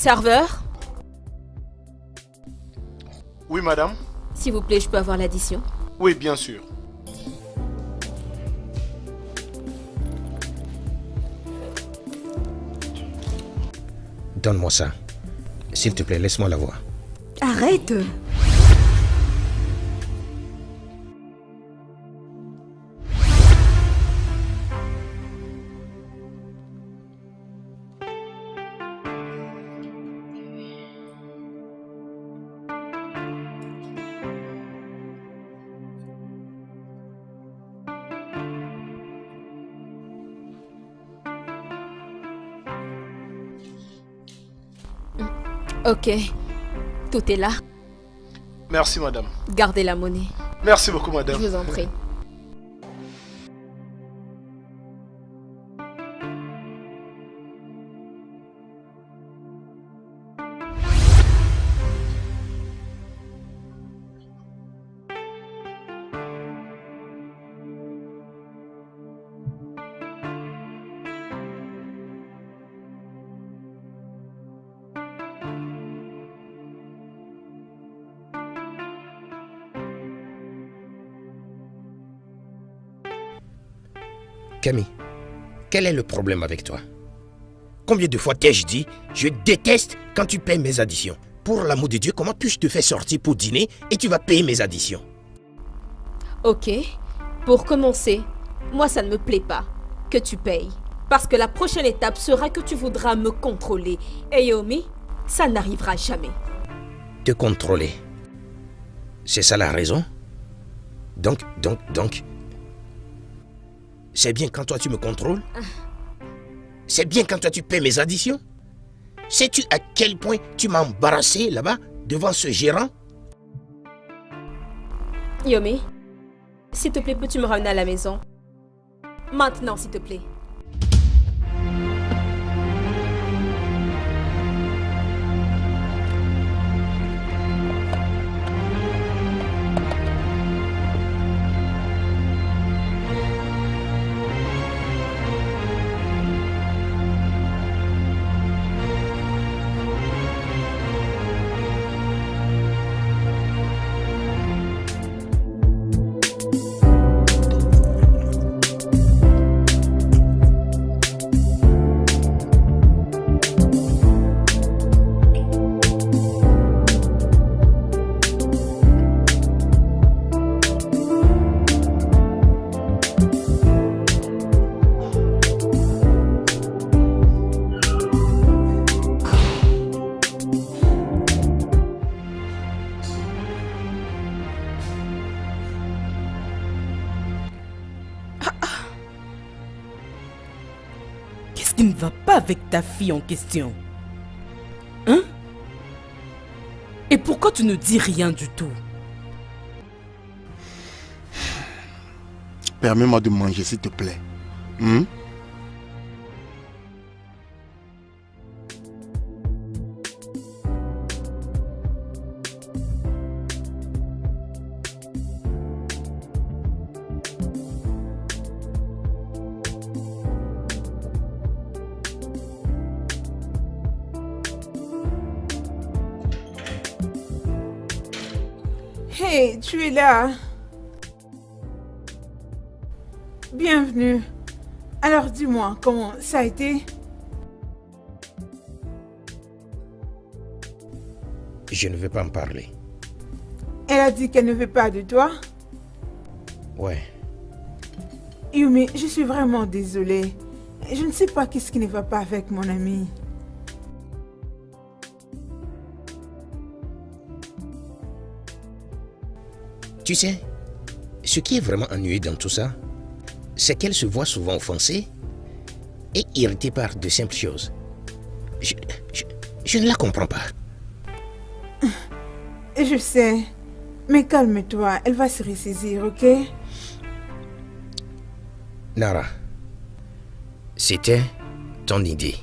Serveur, Oui, madame. s'il vous plaît, je peux avoir l'addition? Oui, bien sûr. Donne-moi ça. S'il te plaît, laisse-moi la voir. Arrête. Ok, tout est là. Merci, madame. Gardez la monnaie. Merci beaucoup, Je madame. vous en prie. Camille, quel est le problème avec toi? Combien de fois t'ai-je dit, je déteste quand tu payes mes additions. Pour l'amour de Dieu, comment puis-je te faire sortir pour dîner et tu vas payer mes additions? Ok, pour commencer, moi ça ne me plaît pas que tu payes. Parce que la prochaine étape sera que tu voudras me contrôler. Et Yomi, ça n'arrivera jamais. Te contrôler. C'est ça la raison? Donc, c'est bien quand toi tu me contrôles? C'est bien quand toi tu paies mes additions? Sais-tu à quel point tu m'as embarrassé là-bas, devant ce gérant? Yomi, s'il te plaît, peux-tu me ramener à la maison? Maintenant, s'il te plaît. Qu'est-ce qui ne va pas avec ta fille en question? Hein? Et pourquoi tu ne dis rien du tout? Permets-moi de manger, s'il te plaît. Hein? Hey, tu es là. Bienvenue. Alors dis-moi, comment ça a été? Je ne veux pas en parler. Elle a dit qu'elle ne veut pas de toi? Ouais. Yumi, je suis vraiment désolée. Je ne sais pas qu'est-ce qui ne va pas avec mon ami. Tu sais, ce qui est vraiment ennuyeux dans tout ça, c'est qu'elle se voit souvent offensée et irritée par de simples choses. Je ne la comprends pas. Je sais, mais calme-toi, elle va se ressaisir, ok? Nara, c'était ton idée.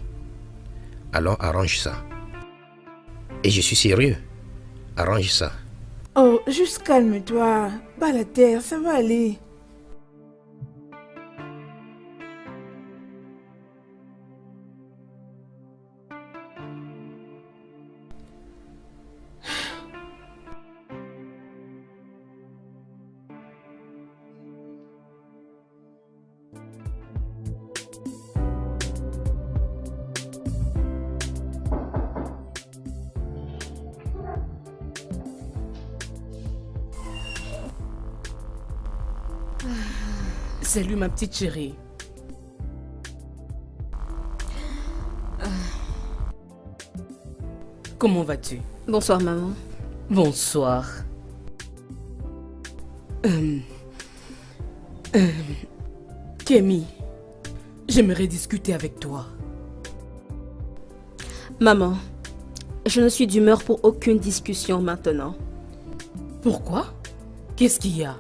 Alors arrange ça. Et je suis sérieux. Arrange ça. Oh, juste calme-toi. Bas la terre, ça va aller. Salut ma petite chérie. Comment vas-tu? Bonsoir, maman. Bonsoir. Kémy, j'aimerais discuter avec toi. Maman, je ne suis d'humeur pour aucune discussion maintenant. Pourquoi? Qu'est-ce qu'il y a?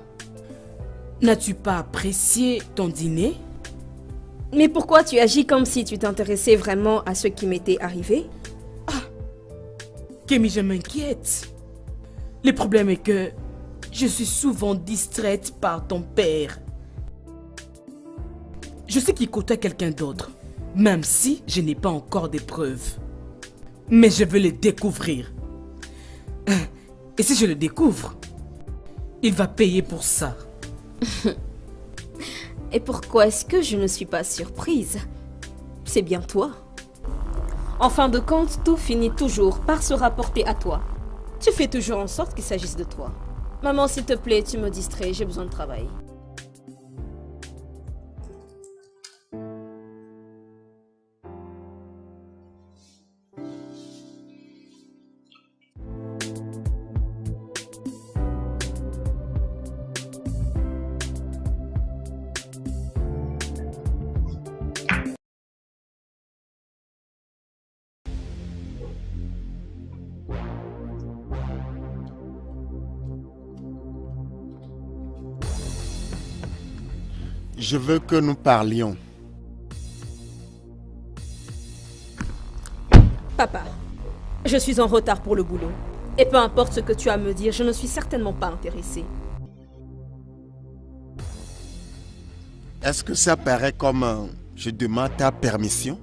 N'as-tu pas apprécié ton dîner? Mais pourquoi tu agis comme si tu t'intéressais vraiment à ce qui m'était arrivé? Kémy, je m'inquiète. Le problème est que je suis souvent distraite par ton père. Je sais qu'il côtoie quelqu'un d'autre, même si je n'ai pas encore des preuves. Mais je veux le découvrir. Et si je le découvre, il va payer pour ça. Et pourquoi est-ce que je ne suis pas surprise? C'est bien toi. En fin de compte, tout finit toujours par se rapporter à toi. Tu fais toujours en sorte qu'il s'agisse de toi. Maman, s'il te plaît, tu me distrais, j'ai besoin de travail. Je veux que nous parlions. Papa, je suis en retard pour le boulot. Et peu importe ce que tu as à me dire, je ne suis certainement pas intéressée. Est-ce que ça paraît comme je demande ta permission?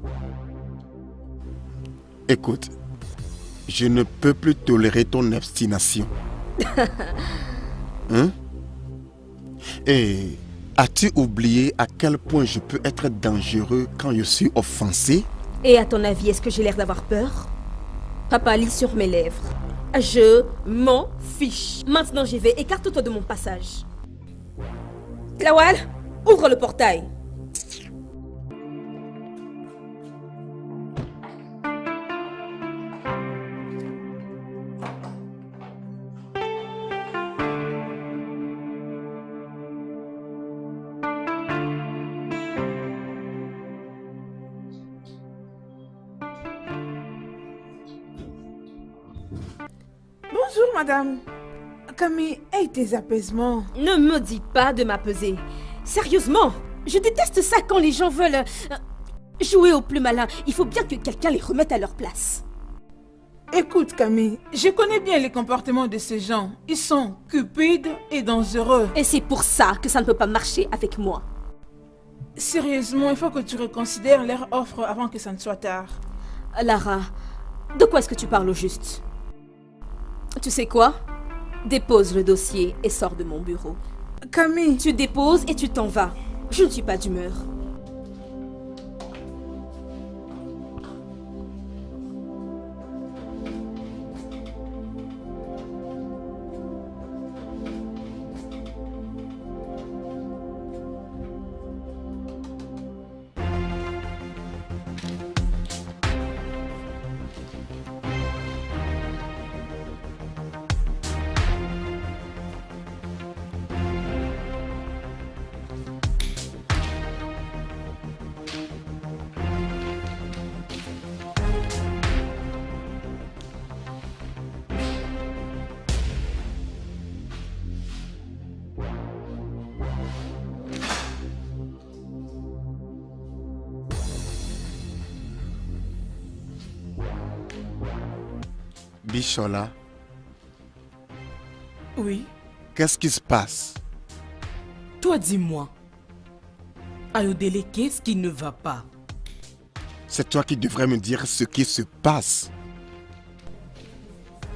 Écoute, je ne peux plus tolérer ton obstination. Hein? Et as-tu oublié à quel point je peux être dangereux quand je suis offensé? Et à ton avis, est-ce que j'ai l'air d'avoir peur? Papa, lis sur mes lèvres. Je m'en fiche. Maintenant j'y vais, écarte-toi de mon passage. Lawal, ouvre le portail. Bonjour, madame. Camille, aie tes apaisements. Ne me dis pas de m'apaiser. Sérieusement, je déteste ça quand les gens veulent jouer au plus malin. Il faut bien que quelqu'un les remette à leur place. Écoute, Camille, je connais bien les comportements de ces gens. Ils sont cupides et dangereux. Et c'est pour ça que ça ne peut pas marcher avec moi. Sérieusement, il faut que tu reconsidères leur offre avant que ça ne soit tard. Lara, de quoi est-ce que tu parles au juste? Tu sais quoi? Dépose le dossier et sors de mon bureau. Camille, Tu déposes et tu t'en vas. Je ne suis pas d'humeur. Bichola, Oui, qu'est-ce qui se passe? toi dis-moi. Ayodele, qu'est-ce qui ne va pas? C'est toi qui devrais me dire ce qui se passe.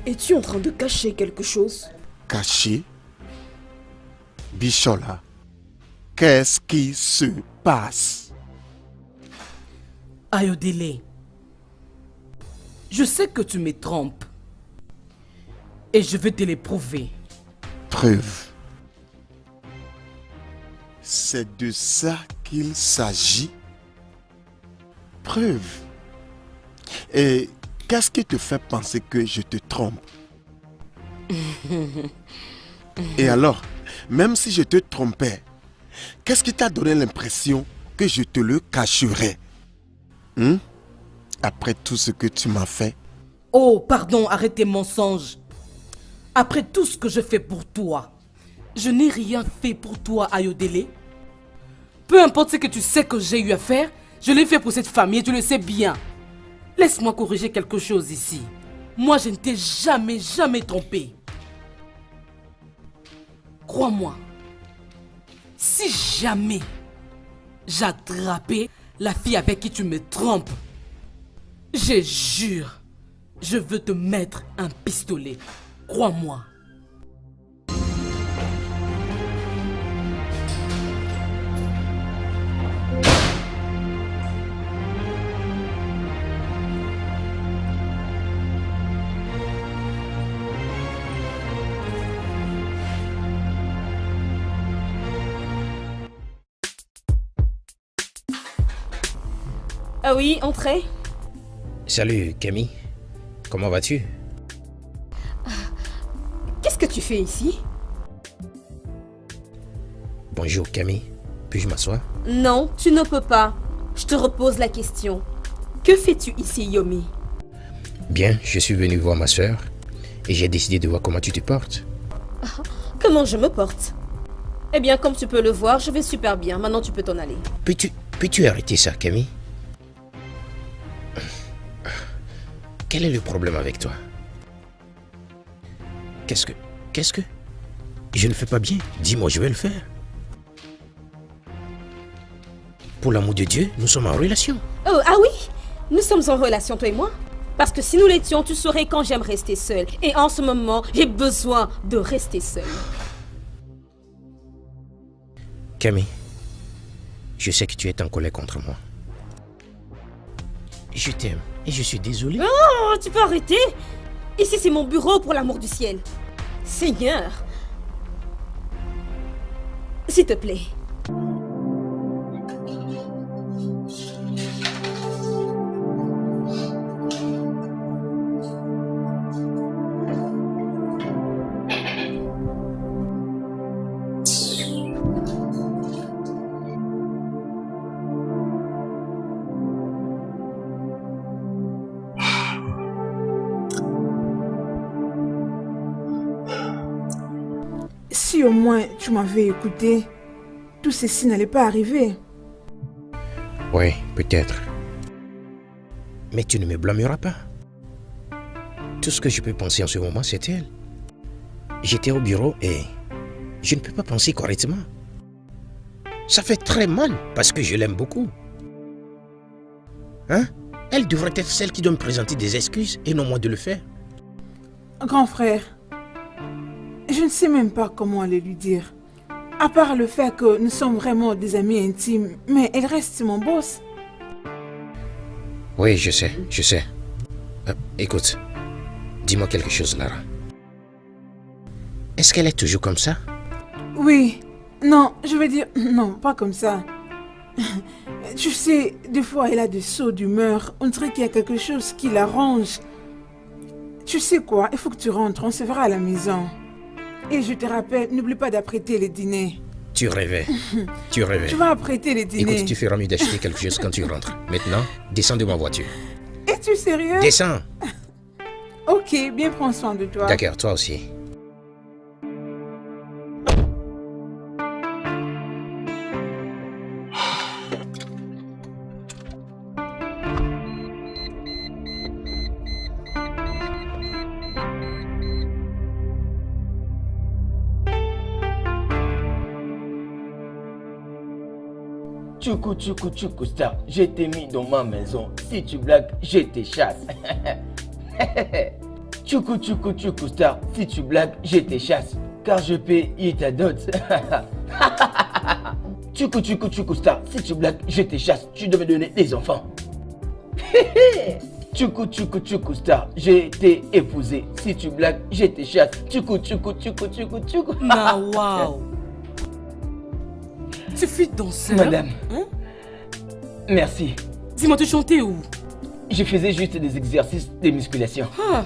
Es-tu en train de cacher quelque chose? Caché? Bichola, qu'est-ce qui se passe? Ayodele, je sais que tu me trompes. Et je vais te le prouver. Preuve. c'est de ça qu'il s'agit. Preuve. Et qu'est-ce qui te fait penser que je te trompe? Et alors, même si je te trompais, qu'est-ce qui t'a donné l'impression que je te le cacherais? Après tout ce que tu m'as fait. Oh, pardon, arrête tes mensonges. Après tout ce que je fais pour toi, je n'ai rien fait pour toi, Ayodele. Peu importe ce que tu sais que j'ai eu à faire, je l'ai fait pour cette famille et tu le sais bien. Laisse-moi corriger quelque chose ici. Moi, je ne t'ai jamais trompé. Crois-moi, si jamais j'attrapais la fille avec qui tu me trompes, je jure, je veux te mettre un pistolet. Crois-moi. Ah oui, entrez. Salut Camille, comment vas-tu? Qu'est-ce que tu fais ici? Bonjour Camille, puis-je m'asseoir? Non, tu ne peux pas. Je te repose la question. Que fais-tu ici, Yomi? Bien, je suis venu voir ma soeur et j'ai décidé de voir comment tu te portes. Comment je me porte? Eh bien, comme tu peux le voir, je vais super bien. Maintenant, tu peux t'en aller. Peux-tu arrêter ça, Camille? Quel est le problème avec toi? Qu'est-ce que... Je ne fais pas bien. Dis-moi, je vais le faire. Pour l'amour de Dieu, nous sommes en relation. Oh, ah oui? Nous sommes en relation, toi et moi? Parce que si nous l'étions, tu saurais quand j'aime rester seule. Et en ce moment, j'ai besoin de rester seule. Camille, je sais que tu es en colère contre moi. Je t'aime et je suis désolé. Oh, tu peux arrêter? Ici, c'est mon bureau, pour l'amour du ciel. Seigneur. S'il te plaît. Si au moins tu m'avais écouté, tout ceci n'allait pas arriver. Oui, peut-être. Mais tu ne me blâmeras pas. Tout ce que je peux penser en ce moment, c'est elle. J'étais au bureau et je ne peux pas penser correctement. Ça fait très mal parce que je l'aime beaucoup. Hein? Elle devrait être celle qui doit me présenter des excuses et non moi de le faire. Grand frère, je ne sais même pas comment aller lui dire. À part le fait que nous sommes vraiment des amis intimes, mais elle reste mon boss. Oui, je sais. Écoute, dis-moi quelque chose, Lara. Est-ce qu'elle est toujours comme ça? Oui, non, je veux dire, non, pas comme ça. Tu sais, des fois elle a des sauts d'humeur, on dirait qu'il y a quelque chose qui l'arrange. Tu sais quoi, il faut que tu rentres, on se verra à la maison. Et je te rappelle, n'oublie pas d'apprêter les dîners. Tu rêvais. Tu vas apprêter les dîners. Écoute, tu feras mieux d'acheter quelque chose quand tu rentres. Maintenant, descends de ma voiture. Es-tu sérieux? Descends. Ok, bien prends soin de toi. D'accord, toi aussi. Tchoukou star, je t'ai mis dans ma maison. Si tu blagues, je te chasse. Tchoukou star, si tu blagues, je te chasse. Car je paye ta dot. Tchoukou star, si tu blagues, je te chasse. Tu dois me donner des enfants. Tchoukou star, je t'ai épousé. Si tu blagues, je te chasse. Tchoukou. Ah, wow. Tu fais danseur? Madame. Hein? Merci. Dis-moi, tu chantais où? Je faisais juste des exercices de musculation. Ah,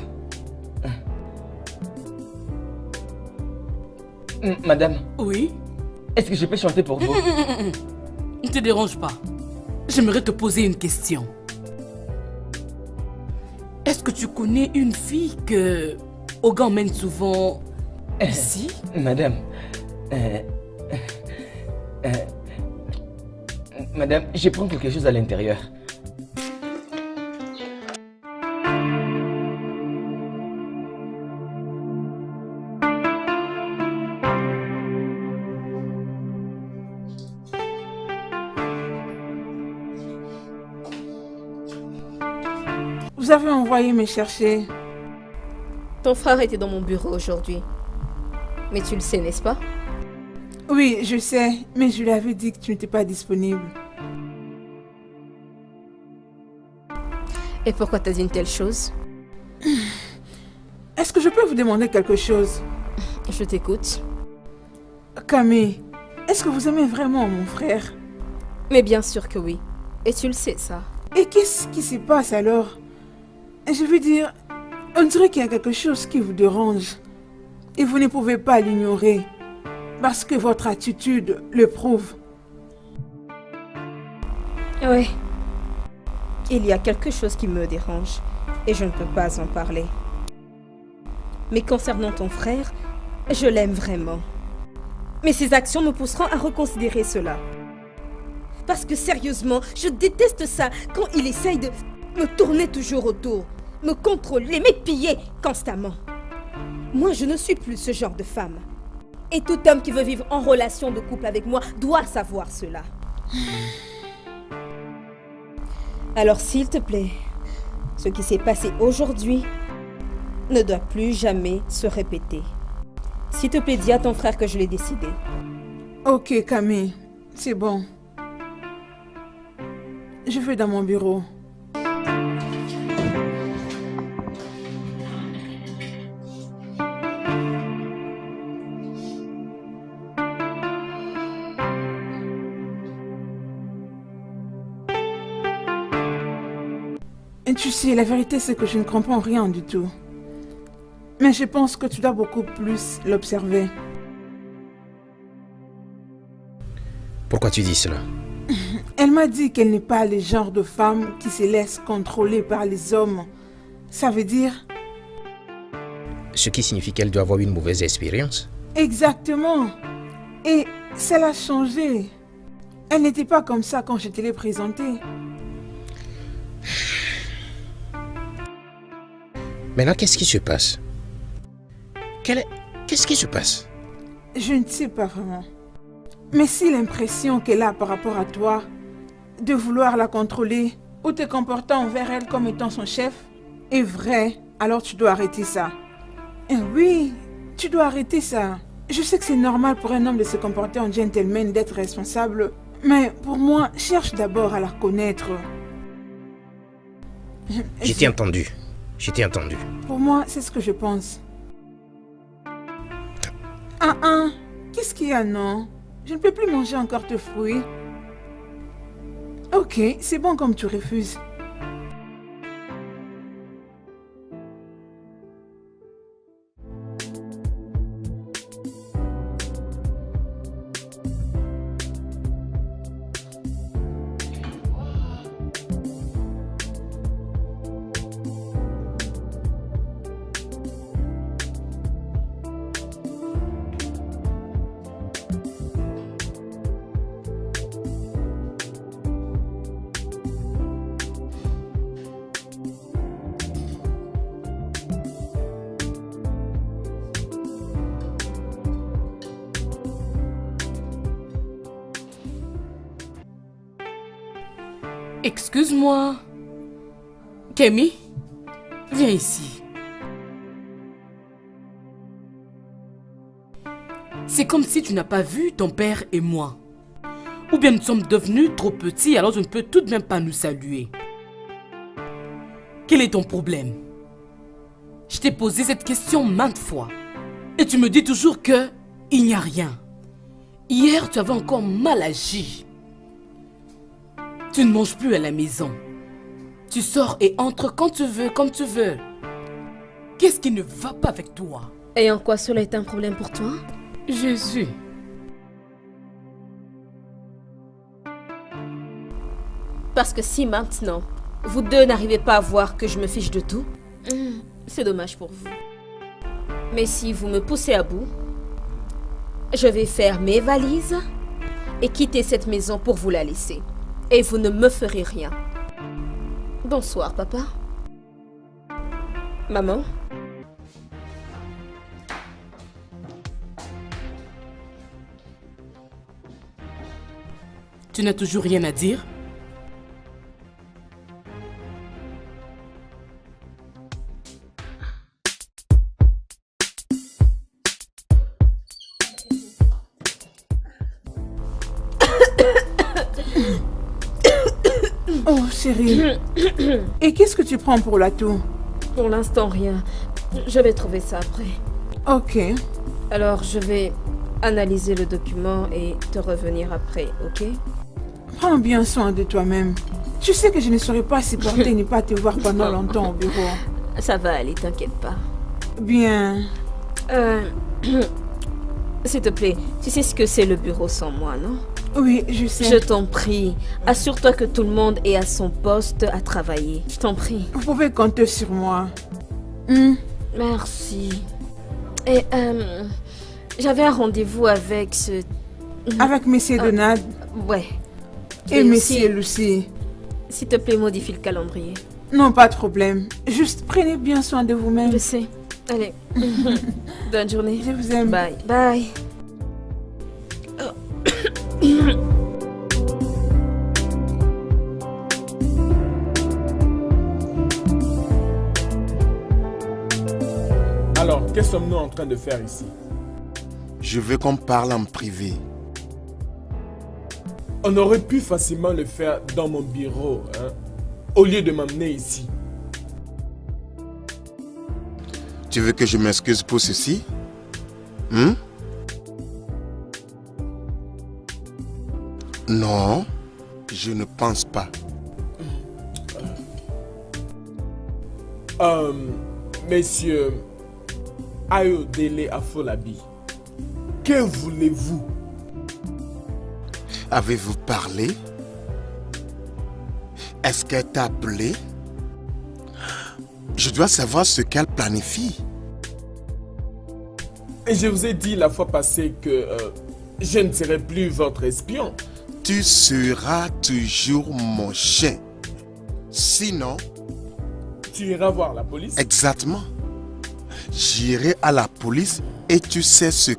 Madame, oui? est-ce que je peux chanter pour vous? Ne te dérange pas. J'aimerais te poser une question. Est-ce que tu connais une fille que Oga emmène souvent ici? Madame, Madame, je prends quelque chose à l'intérieur. Vous avez envoyé me chercher. Ton frère était dans mon bureau aujourd'hui. Mais tu le sais, n'est-ce pas? Oui, je sais, mais je lui avais dit que tu n'étais pas disponible. Et pourquoi t'as dit une telle chose? Est-ce que je peux vous demander quelque chose? Je t'écoute. Camille, est-ce que vous aimez vraiment mon frère? Mais bien sûr que oui. Et tu le sais, ça. Et qu'est-ce qui se passe alors? Je veux dire, on dirait qu'il y a quelque chose qui vous dérange. Et vous ne pouvez pas l'ignorer. Parce que votre attitude le prouve. Oui. Il y a quelque chose qui me dérange. Et je ne peux pas en parler. Mais concernant ton frère, je l'aime vraiment. Mais ses actions me pousseront à reconsidérer cela. Parce que sérieusement, je déteste ça quand il essaye de me tourner toujours autour, me contrôler, m'épier constamment. Moi, je ne suis plus ce genre de femme. Et tout homme qui veut vivre en relation de couple avec moi doit savoir cela. Alors, s'il te plaît, ce qui s'est passé aujourd'hui ne doit plus jamais se répéter. S'il te plaît, dis à ton frère que je l'ai décidé. Ok, Camille, c'est bon. Je vais dans mon bureau. Et tu sais, la vérité c'est que je ne comprends rien du tout. Mais je pense que tu dois beaucoup plus l'observer. Pourquoi tu dis cela? Elle m'a dit qu'elle n'est pas le genre de femme qui se laisse contrôler par les hommes. Ça veut dire... Ce qui signifie qu'elle doit avoir une mauvaise expérience. Exactement. Et ça l'a changé. Elle n'était pas comme ça quand je te l'ai présentée. Maintenant, qu'est-ce qui se passe? Qu'est-ce qui se passe? Je ne sais pas vraiment. Mais si l'impression qu'elle a par rapport à toi, de vouloir la contrôler ou te comportant envers elle comme étant son chef, est vraie, alors tu dois arrêter ça. Et oui, tu dois arrêter ça. Je sais que c'est normal pour un homme de se comporter en gentleman, d'être responsable, mais pour moi, cherche d'abord à la connaître. Je t'ai entendu. Je t'ai entendu. Pour moi, c'est ce que je pense. Qu'est-ce qu'il y a, non? Je ne peux plus manger encore tes fruits. Ok, c'est bon comme tu refuses. Excuse-moi. Camille, viens ici. C'est comme si tu n'as pas vu ton père et moi. Ou bien nous sommes devenus trop petits, alors je ne peux tout de même pas nous saluer. Quel est ton problème? Je t'ai posé cette question maintes fois. Et tu me dis toujours que il n'y a rien. Hier, tu avais encore mal agi. Tu ne manges plus à la maison. Tu sors et entres quand tu veux, comme tu veux. Qu'est-ce qui ne va pas avec toi? Et en quoi cela est un problème pour toi? Jésus. Parce que si maintenant, vous deux n'arrivez pas à voir que je me fiche de tout, c'est dommage pour vous. Mais si vous me poussez à bout, je vais faire mes valises et quitter cette maison pour vous la laisser. Et vous ne me ferez rien. Bonsoir, papa. Maman? Tu n'as toujours rien à dire? Oh, chérie. Et qu'est-ce que tu prends pour la toux? Pour l'instant, rien. Je vais trouver ça après. Ok. Alors, je vais analyser le document et te revenir après, ok? Prends bien soin de toi-même. Tu sais que je ne saurais pas supporter ne pas te voir pendant longtemps au bureau. Ça va aller, t'inquiète pas. Bien. S'il te plaît, tu sais ce que c'est le bureau sans moi, non? Oui, je sais. Je t'en prie, assure-toi que tout le monde est à son poste à travailler. Je t'en prie. Vous pouvez compter sur moi. Merci. Et j'avais un rendez-vous avec ce... Avec Monsieur Donald Ouais. et aussi, Monsieur Lucie. S'il te plaît, modifie le calendrier. Non, pas de problème. Juste prenez bien soin de vous-même. Je sais. Allez. Bonne journée. Je vous aime. Bye. Bye. Alors, que sommes-nous en train de faire ici? Je veux qu'on parle en privé. On aurait pu facilement le faire dans mon bureau, hein, au lieu de m'amener ici. Tu veux que je m'excuse pour ceci? Non, je ne pense pas. Messieurs Ayodele Afolabi, que voulez-vous? Avez-vous parlé? Est-ce qu'elle t'a appelé? Je dois savoir ce qu'elle planifie. Et je vous ai dit la fois passée que je ne serai plus votre espion. Tu seras toujours mon chien. Sinon... Tu iras voir la police? Exactement. J'irai à la police et tu sais ce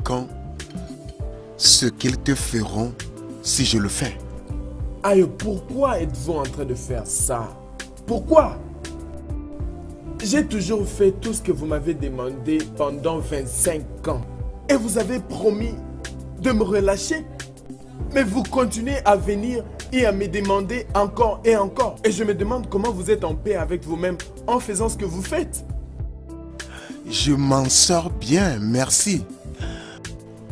qu'ils te feront si je le fais. Aïe, pourquoi êtes-vous en train de faire ça? Pourquoi? J'ai toujours fait tout ce que vous m'avez demandé pendant 25 ans. Et vous avez promis de me relâcher. Mais vous continuez à venir et à me demander encore et encore. Et je me demande comment vous êtes en paix avec vous-même en faisant ce que vous faites. Je m'en sors bien, merci.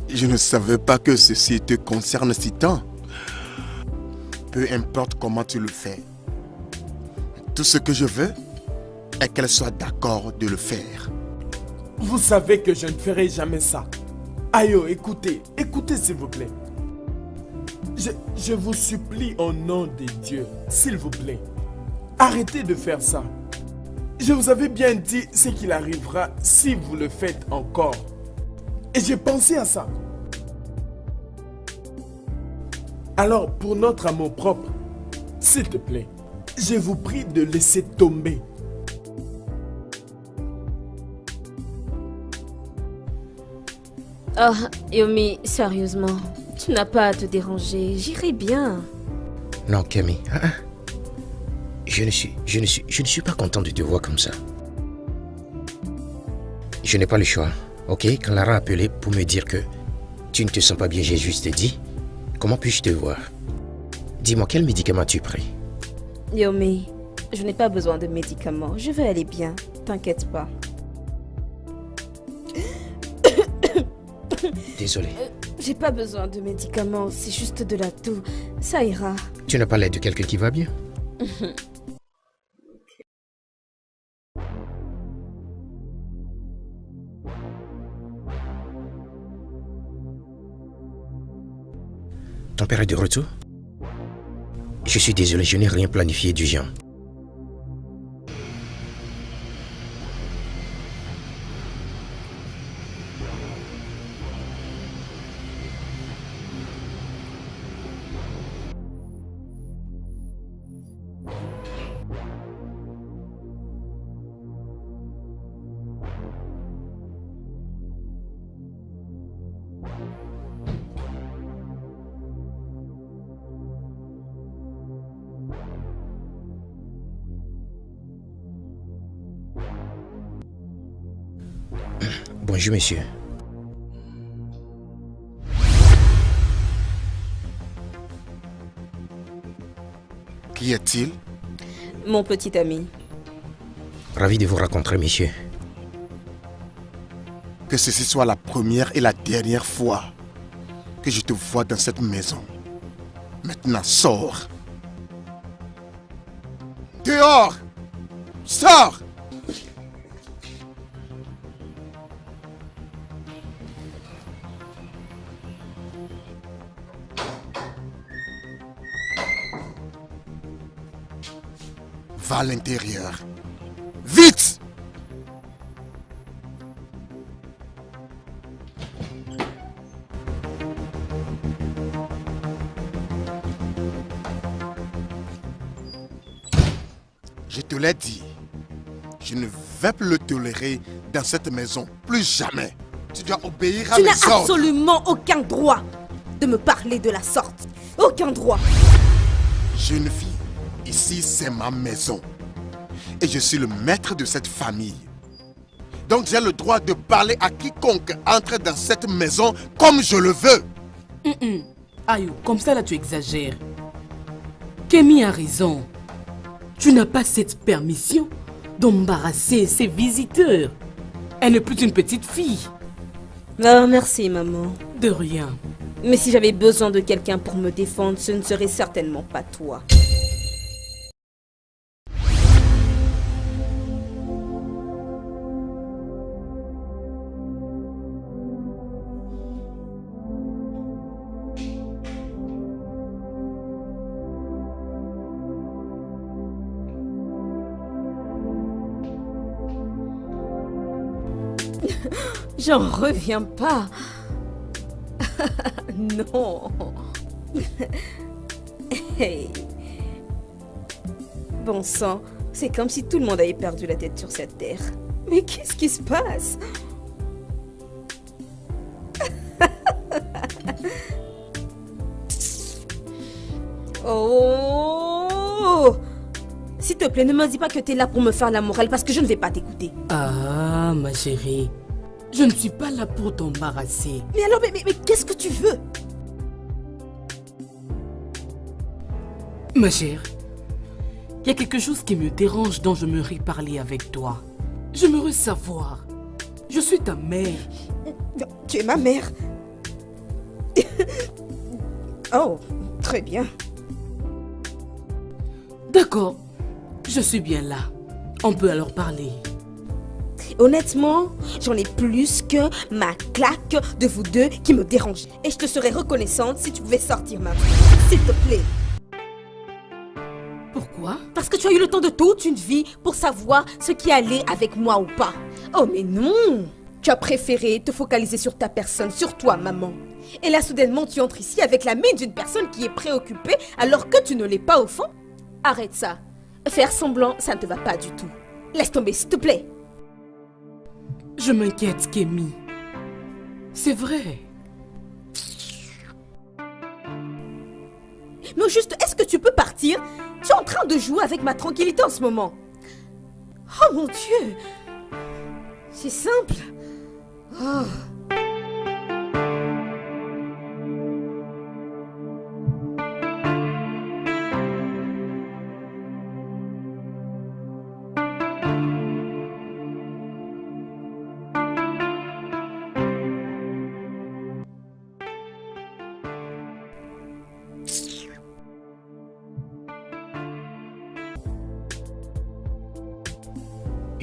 Je ne savais pas que ceci te concerne si tant. Peu importe comment tu le fais. Tout ce que je veux est qu'elle soit d'accord de le faire. Vous savez que je ne ferai jamais ça. Ayo, écoutez s'il vous plaît. Je vous supplie au nom de Dieu, s'il vous plaît. Arrêtez de faire ça. Je vous avais bien dit ce qu'il arrivera si vous le faites encore. Et j'ai pensé à ça. Alors, pour notre amour propre, s'il te plaît, je vous prie de laisser tomber. Oh, Yomi, sérieusement, tu n'as pas à te déranger. J'irai bien. Non, Camille. Je ne suis pas content de te voir comme ça. Je n'ai pas le choix. Ok, quand Lara a appelé pour me dire que tu ne te sens pas bien, j'ai juste dit, comment puis-je te voir? Dis-moi, quel médicament as-tu pris? Yomi, je n'ai pas besoin de médicaments. Je vais aller bien. T'inquiète pas. Désolé. J'ai pas besoin de médicaments, c'est juste de la toux. Ça ira. Tu n'as pas l'air de quelqu'un qui va bien? Ton père est de retour? Je suis désolé, je n'ai rien planifié du genre. Bonjour, monsieur. Qui est-il? Mon petit ami. Ravi de vous rencontrer, monsieur. Que ceci soit la première et la dernière fois que je te vois dans cette maison. Maintenant, sors. Dehors! Sors! Va à l'intérieur. Vite! Je te l'ai dit. Je ne vais plus le tolérer dans cette maison. Plus jamais. Tu dois obéir à Tu mes n'as ordres. absolument aucun droit de me parler de la sorte. Aucun droit. Jeune fille, ici c'est ma maison. Et je suis le maître de cette famille. Donc j'ai le droit de parler à quiconque entre dans cette maison comme je le veux. Ayo, comme ça là tu exagères. Kemi a raison. Tu n'as pas cette permission d'embarrasser ses visiteurs. Elle n'est plus une petite fille. Ah, merci, maman. De rien. Mais si j'avais besoin de quelqu'un pour me défendre, ce ne serait certainement pas toi. J'en reviens pas. Non. Hey. Bon sang, c'est comme si tout le monde avait perdu la tête sur cette terre. Mais qu'est-ce qui se passe? Oh! S'il te plaît, ne me dis pas que t'es là pour me faire la morale parce que je ne vais pas t'écouter. Ah, ma chérie. Je ne suis pas là pour t'embarrasser. Mais alors, mais qu'est-ce que tu veux? Ma chère, il y a quelque chose qui me dérange dont j'aimerais parler avec toi. J'aimerais savoir. Je suis ta mère. Tu es ma mère. Oh, très bien. D'accord, je suis bien là. On peut alors parler. Honnêtement, j'en ai plus que ma claque de vous deux qui me dérange. Et je te serais reconnaissante si tu pouvais sortir maintenant. S'il te plaît. Pourquoi? Parce que tu as eu le temps de toute une vie pour savoir ce qui allait avec moi ou pas. Oh mais non! Tu as préféré te focaliser sur ta personne, sur toi, maman. Et là, soudainement, tu entres ici avec la mine d'une personne qui est préoccupée alors que tu ne l'es pas au fond. Arrête ça. Faire semblant, ça ne te va pas du tout. Laisse tomber, s'il te plaît. Je m'inquiète, Kemi. C'est vrai. Non, juste, est-ce que tu peux partir? Tu es en train de jouer avec ma tranquillité en ce moment. Oh mon Dieu! C'est simple. Oh.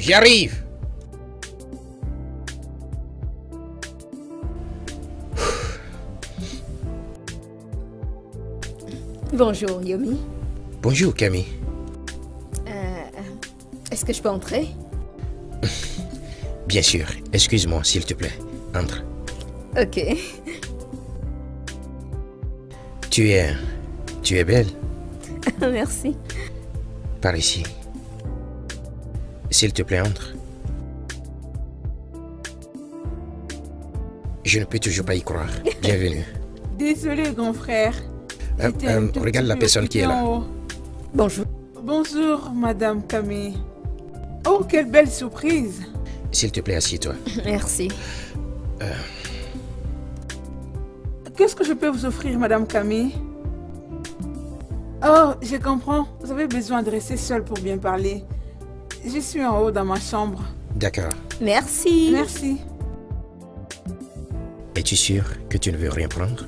J'arrive. Bonjour, Yomi. Bonjour, Camille. Est-ce que je peux entrer? Bien sûr. Excuse-moi, s'il te plaît. Entre. Ok. Tu es belle. Merci. Par ici. S'il te plaît, entre. Je ne peux toujours pas y croire. Bienvenue. Désolé, grand frère. J'étais un tout regarde petit la peu personne qui est là. occupée en haut. Bonjour. Bonjour, Madame Camille. Oh, quelle belle surprise. S'il te plaît, assieds-toi. Merci. Qu'est-ce que je peux vous offrir, Madame Camille? Oh, je comprends. Vous avez besoin de rester seule pour bien parler. Je suis en haut dans ma chambre. D'accord. Merci. Merci. Es-tu sûr que tu ne veux rien prendre?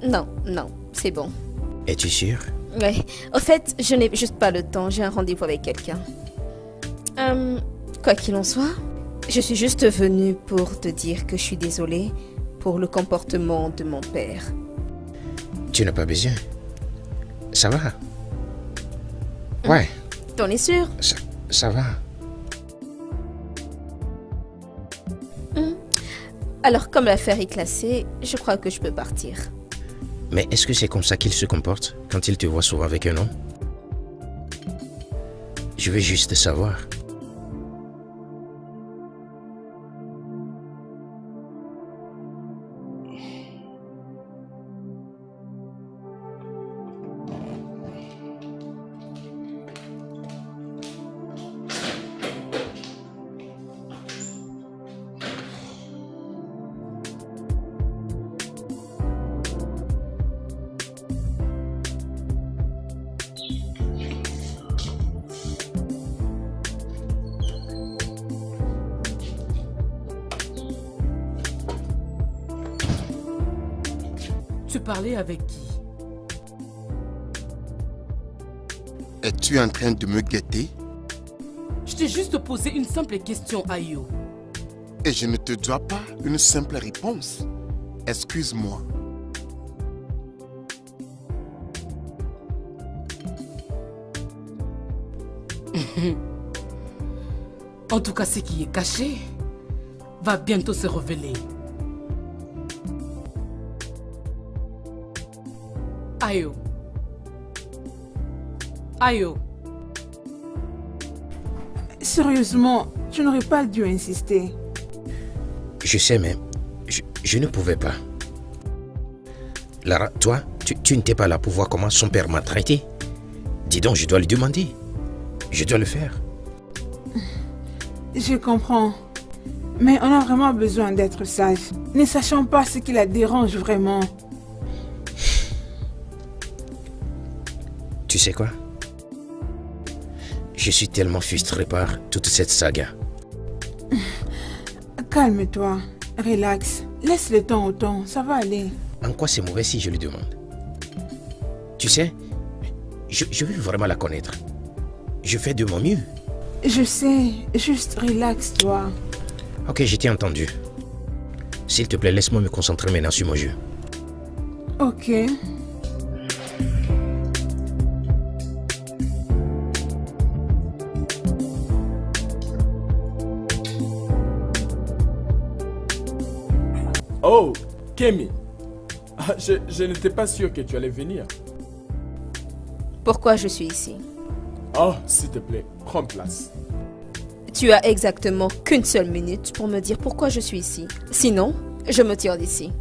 Non, c'est bon. Es-tu sûr? Ouais. Au fait, je n'ai juste pas le temps. J'ai un rendez-vous avec quelqu'un. Quoi qu'il en soit, je suis juste venue pour te dire que je suis désolée pour le comportement de mon père. Tu n'as pas besoin. Ça va. Ouais, T'en es sûr? ça va. Alors, comme l'affaire est classée, je crois que je peux partir. Mais est-ce que c'est comme ça qu'il se comporte quand il te voit souvent avec un homme? Je veux juste savoir. Tu parlais avec qui? Es-tu en train de me guetter? Je t'ai juste posé une simple question, Ayo. Et je ne te dois pas une simple réponse. Excuse-moi. En tout cas, ce qui est caché va bientôt se révéler. Ayo. Ayo. Sérieusement, tu n'aurais pas dû insister. Je sais, mais je ne pouvais pas. Lara, toi, tu n'étais pas là pour voir comment son père m'a traité. Dis donc, je dois lui demander. Je dois le faire. Je comprends. Mais on a vraiment besoin d'être sage. Ne sachant pas ce qui la dérange vraiment. Tu sais quoi? Je suis tellement frustré par toute cette saga. Calme-toi. Relax. Laisse le temps au temps. Ça va aller. En quoi c'est mauvais si je lui demande? Tu sais, je veux vraiment la connaître. Je fais de mon mieux. Je sais. Juste relax-toi. Ok, je t'ai entendu. S'il te plaît, laisse-moi me concentrer maintenant sur mon jeu. Ok. Oh, Kemi. Je n'étais pas sûr que tu allais venir. Pourquoi je suis ici? Oh, s'il te plaît, prends place. Tu as exactement qu'une seule minute pour me dire pourquoi je suis ici. Sinon, je me tire d'ici.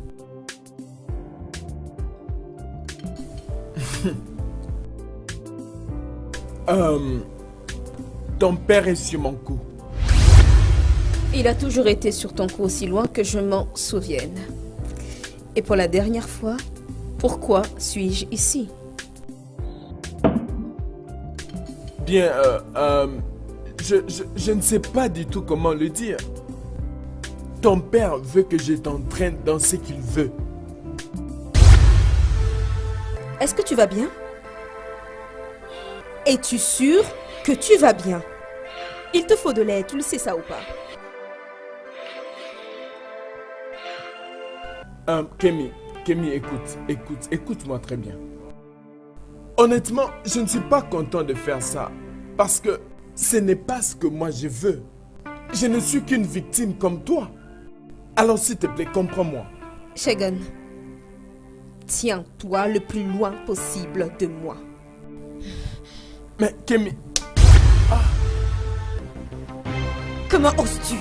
Ton père est sur mon cou. Il a toujours été sur ton cou aussi loin que je m'en souvienne. Et pour la dernière fois, pourquoi suis-je ici? Bien, je ne sais pas du tout comment le dire. Ton père veut que je t'entraîne dans ce qu'il veut. Est-ce que tu vas bien? Es-tu sûr que tu vas bien? Il te faut de l'aide, tu le sais ça ou pas? Kémy, écoute-moi très bien. Honnêtement, je ne suis pas content de faire ça parce que ce n'est pas ce que moi je veux. Je ne suis qu'une victime comme toi. Alors s'il te plaît, comprends-moi. Shagun, tiens-toi le plus loin possible de moi. Mais Kémy, Comment oses-tu?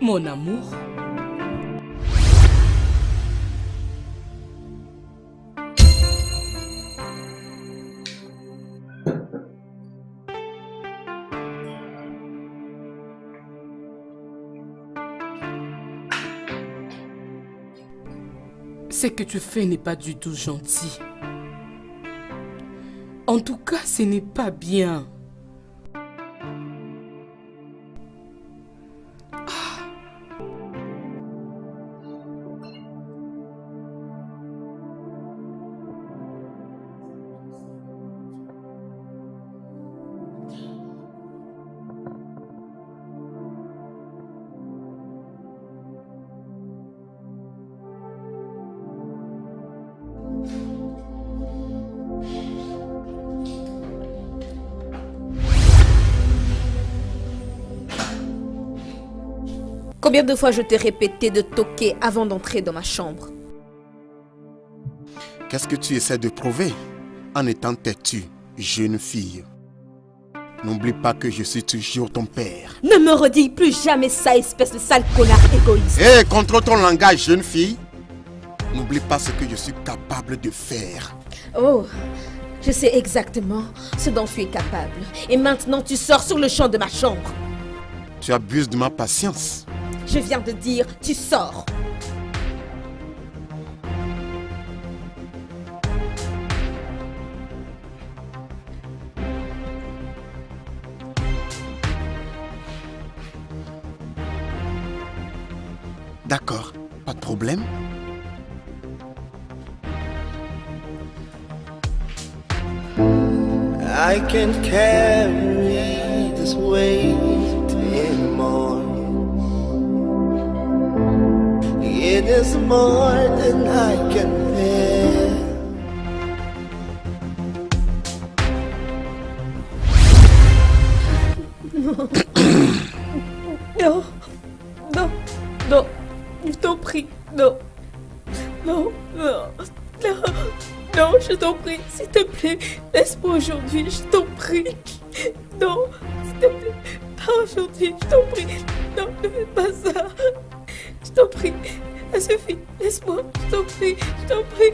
Mon amour. Ce que tu fais n'est pas du tout gentil. En tout cas, ce n'est pas bien. Combien de fois je t'ai répété de toquer avant d'entrer dans ma chambre? Qu'est-ce que tu essaies de prouver en étant têtue, jeune fille? N'oublie pas que je suis toujours ton père. Ne me redis plus jamais ça, espèce de sale connard égoïste. Hé, contrôle ton langage, jeune fille. N'oublie pas ce que je suis capable de faire. Oh, je sais exactement ce dont tu es capable. Et maintenant, tu sors sur le champ de ma chambre. Tu abuses de ma patience. Je viens de dire, tu sors. D'accord, pas de problème. I can't carry this weight anymore. It is more than I can bear. Non, non, non, je t'en prie, non, non, non, non, non, je t'en prie, s'il te plaît, laisse-moi aujourd'hui, je t'en prie, non, s'il te plaît, pas aujourd'hui, je t'en prie, non, ne fais pas ça, je t'en prie, ça suffit, laisse-moi, je t'en prie, je t'en prie.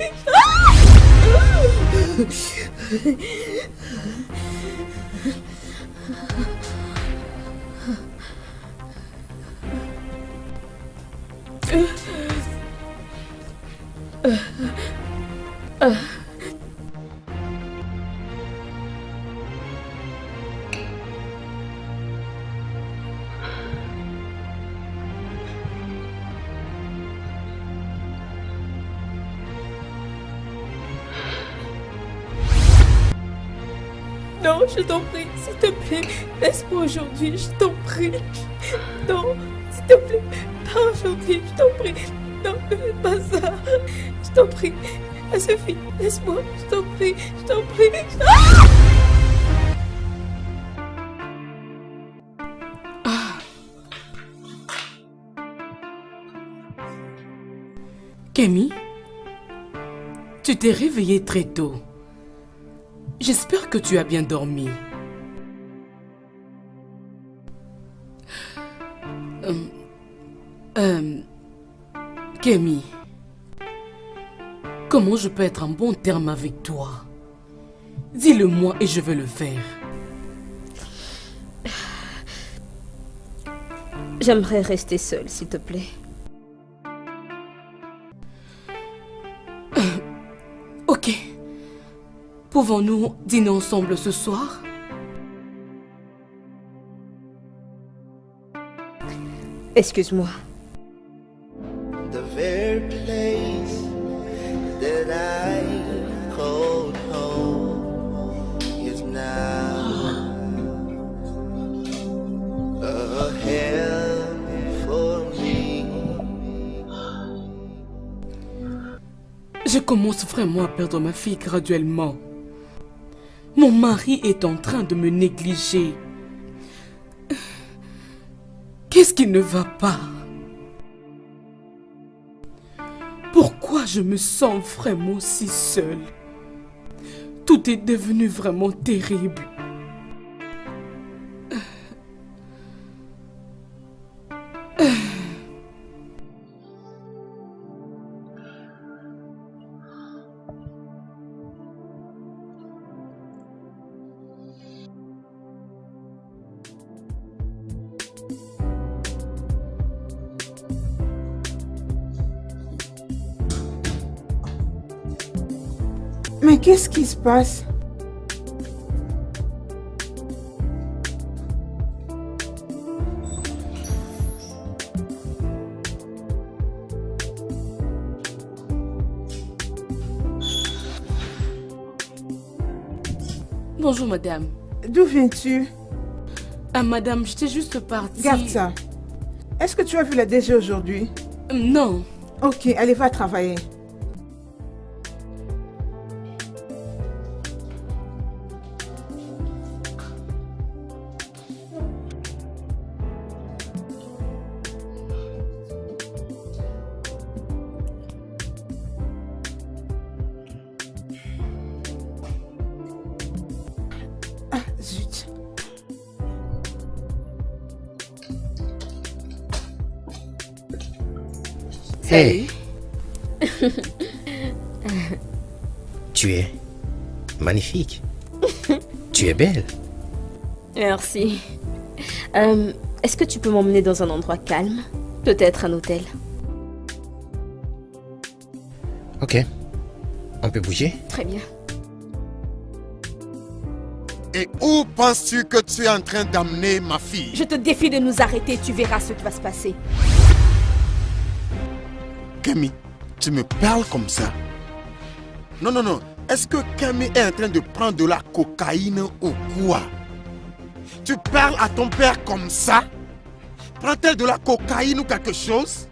Non, je t'en prie, s'il te plaît, laisse-moi aujourd'hui, je t'en prie. Non, s'il te plaît, pas aujourd'hui, je t'en prie. Non, ne fais pas ça. Je t'en prie, ça suffit, laisse-moi, je t'en prie, je t'en prie. Camille, tu t'es réveillée très tôt. J'espère que tu as bien dormi. Camille, comment je peux être en bon terme avec toi? Dis-le-moi et je vais le faire. J'aimerais rester seule, s'il te plaît. Ok. Pouvons-nous dîner ensemble ce soir? Excuse-moi. The very place that I called home is now a hell for me. Je commence vraiment à perdre ma fille graduellement. Mon mari est en train de me négliger. Qu'est-ce qui ne va pas? Pourquoi je me sens vraiment si seule? Tout est devenu vraiment terrible. Mais qu'est-ce qui se passe? Bonjour madame. D'où viens-tu? Ah madame, j'étais juste partie... Garde ça. Est-ce que tu as vu la DG aujourd'hui? Non. Ok, allez, va travailler. Ah, zut. Hey. Tu es magnifique. Tu es belle. Merci. Est-ce que tu peux m'emmener dans un endroit calme? Peut-être un hôtel. Ok. On peut bouger? Très bien. Et où penses-tu que tu es en train d'amener ma fille? Je te défie de nous arrêter, tu verras ce qui va se passer. Camille, tu me parles comme ça? Non, non, non. Est-ce que Camille est en train de prendre de la cocaïne ou quoi? Tu parles à ton père comme ça? Prend-elle de la cocaïne ou quelque chose?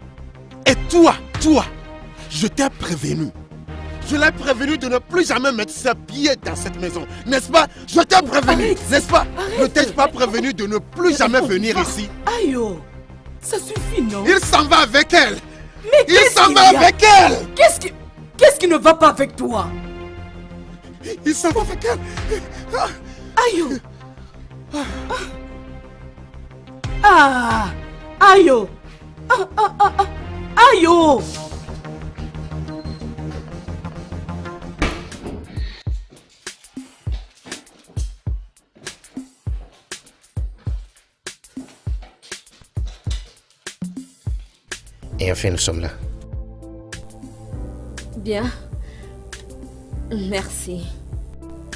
Et toi, je t'ai prévenu. Je l'ai prévenu de ne plus jamais mettre ses pieds dans cette maison. N'est-ce pas? Je t'ai prévenu, n'est-ce pas? Ne t'ai-je pas prévenu de ne plus jamais venir ici? Aïe, oh, ça suffit, non? Il s'en va avec elle. Mais Il s'en va avec elle. Qu'est-ce qui ne va pas avec toi? Il s'en va avec elle. Aïe, oh. Ah, aïe, oh. Aïe, oh. Et enfin, nous sommes là. Bien. Merci.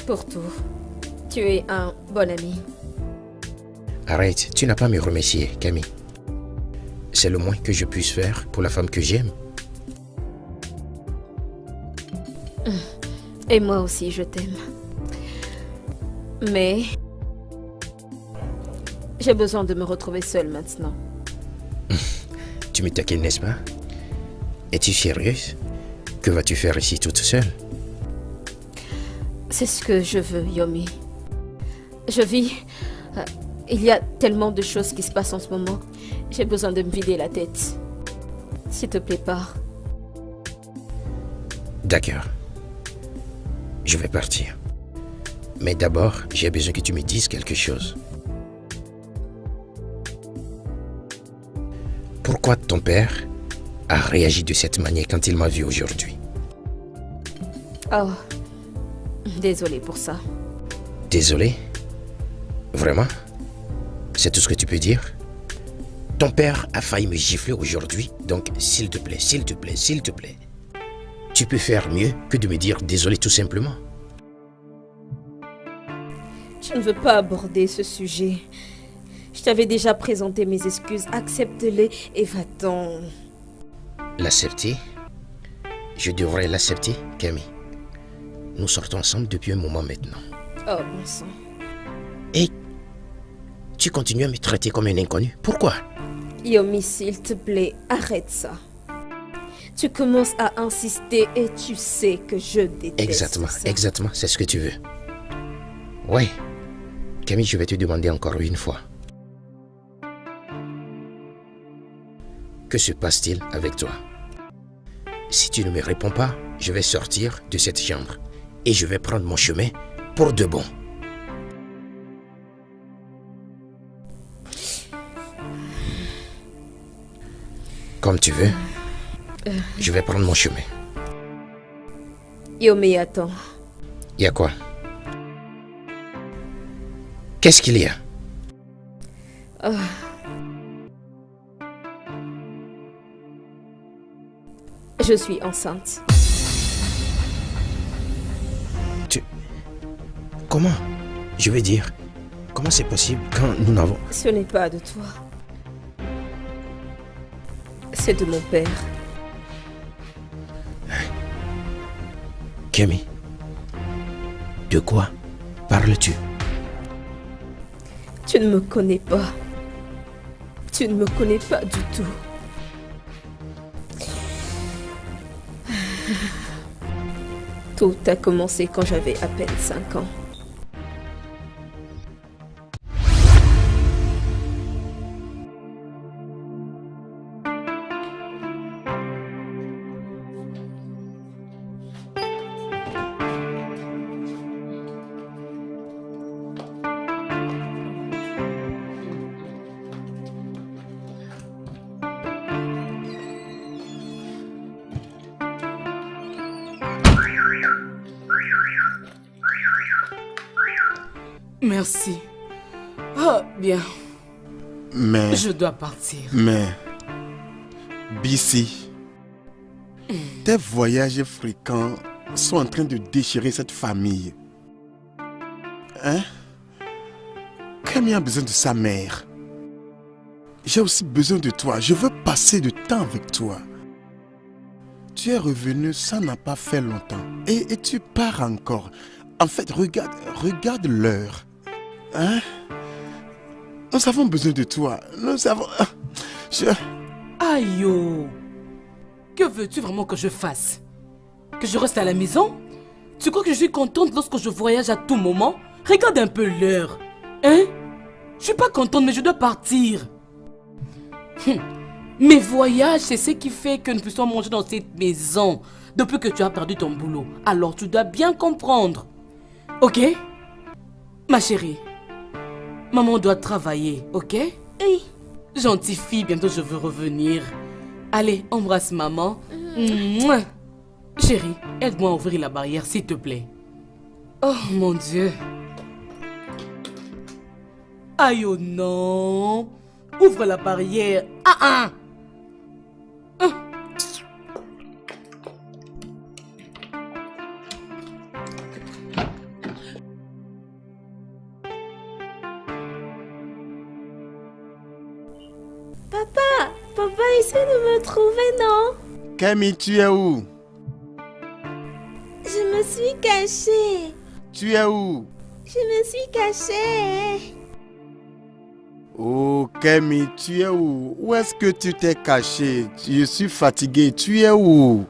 Pour tout. Tu es un bon ami. Arrête, tu n'as pas à me remercier, Camille. C'est le moins que je puisse faire pour la femme que j'aime. Et moi aussi, je t'aime. Mais j'ai besoin de me retrouver seule maintenant. Tu me taquines, n'est-ce pas? Es-tu sérieuse? Que vas-tu faire ici toute seule? C'est ce que je veux, Yomi. Je vis... il y a tellement de choses qui se passent en ce moment. J'ai besoin de me vider la tête. S'il te plaît, pars. D'accord. Je vais partir. Mais d'abord, j'ai besoin que tu me dises quelque chose. Pourquoi ton père a réagi de cette manière quand il m'a vu aujourd'hui? Oh, désolée pour ça. Désolé? Vraiment? C'est tout ce que tu peux dire? Ton père a failli me gifler aujourd'hui, donc s'il te plaît, s'il te plaît, s'il te plaît. Tu peux faire mieux que de me dire désolé tout simplement. Je ne veux pas aborder ce sujet. Je t'avais déjà présenté mes excuses. Accepte-les et va-t'en. L'accepter? Je devrais l'accepter, Camille. Nous sortons ensemble depuis un moment maintenant. Oh, bon sang. Et tu continues à me traiter comme un inconnu. Pourquoi? Yomi, s'il te plaît, arrête ça. Tu commences à insister et tu sais que je déteste Exactement, ça. exactement, c'est ce que tu veux. Ouais. Camille, je vais te demander encore une fois. Que se passe-t-il avec toi? Si tu ne me réponds pas, je vais sortir de cette chambre et je vais prendre mon chemin pour de bon. Comme tu veux, je vais prendre mon chemin. Yomi, attends. Il y a quoi? Qu'est-ce qu'il y a? Je suis enceinte. Comment? Je veux dire, comment c'est possible quand nous n'avons... Ce n'est pas de toi. C'est de mon père. Camille, de quoi parles-tu? Tu ne me connais pas. Tu ne me connais pas du tout. Tout a commencé quand j'avais à peine 5 ans. Merci. Oh, bien. Mais... Je dois partir. Mais... Bissi, tes voyages fréquents sont en train de déchirer cette famille. Hein? Camille a besoin de sa mère. J'ai aussi besoin de toi. Je veux passer du temps avec toi. Tu es revenu, ça n'a pas fait longtemps. Et tu pars encore. En fait, regarde l'heure. Hein? Nous avons besoin de toi. Nous avons... Aïe, oh. Que veux-tu vraiment que je fasse? Que je reste à la maison? Tu crois que je suis contente lorsque je voyage à tout moment? Regarde un peu l'heure. Hein? Je suis pas contente, mais je dois partir. Mes voyages, c'est ce qui fait que nous puissions manger dans cette maison depuis que tu as perdu ton boulot. Alors tu dois bien comprendre. Ok? Ma chérie, maman doit travailler, ok? Oui. Gentille fille, bientôt je veux revenir. Allez, embrasse maman. Mouah. Chérie, aide-moi à ouvrir la barrière, s'il te plaît. Oh mon Dieu. Aïe oh non. Ouvre la barrière. Ah. Papa essaie de me trouver, non? Camille, tu es où? Je me suis cachée. Tu es où? Je me suis cachée. Oh, Kemi, tu es où? Où est-ce que tu t'es caché? Je suis fatigué. Tu es où?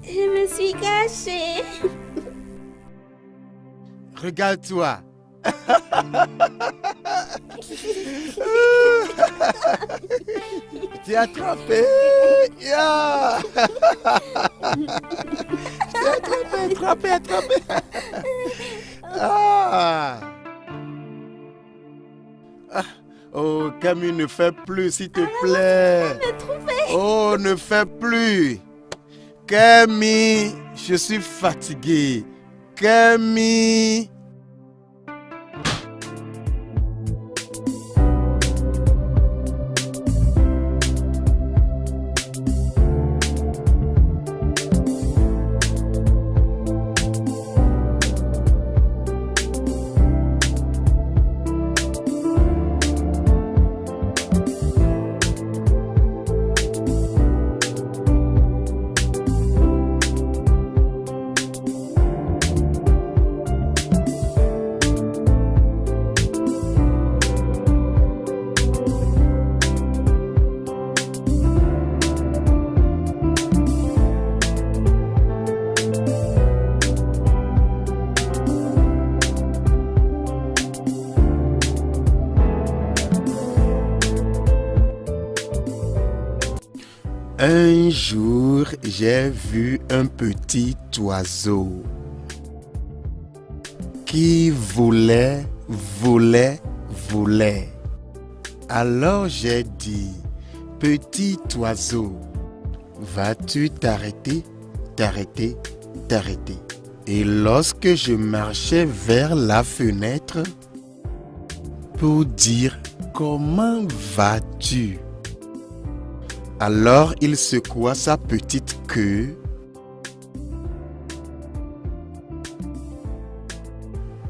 Je me suis cachée. Regarde-toi. Tu es attrapé. Yeah. Tu es attrapé. Ah. Oh, Camille, ne fais plus, s'il te plaît. Oh, ne fais plus. Camille, je suis fatigué. Camille. Un jour, j'ai vu un petit oiseau qui volait. Alors j'ai dit, petit oiseau, vas-tu t'arrêter? Et lorsque je marchais vers la fenêtre pour dire comment vas-tu? Alors il secoua sa petite queue,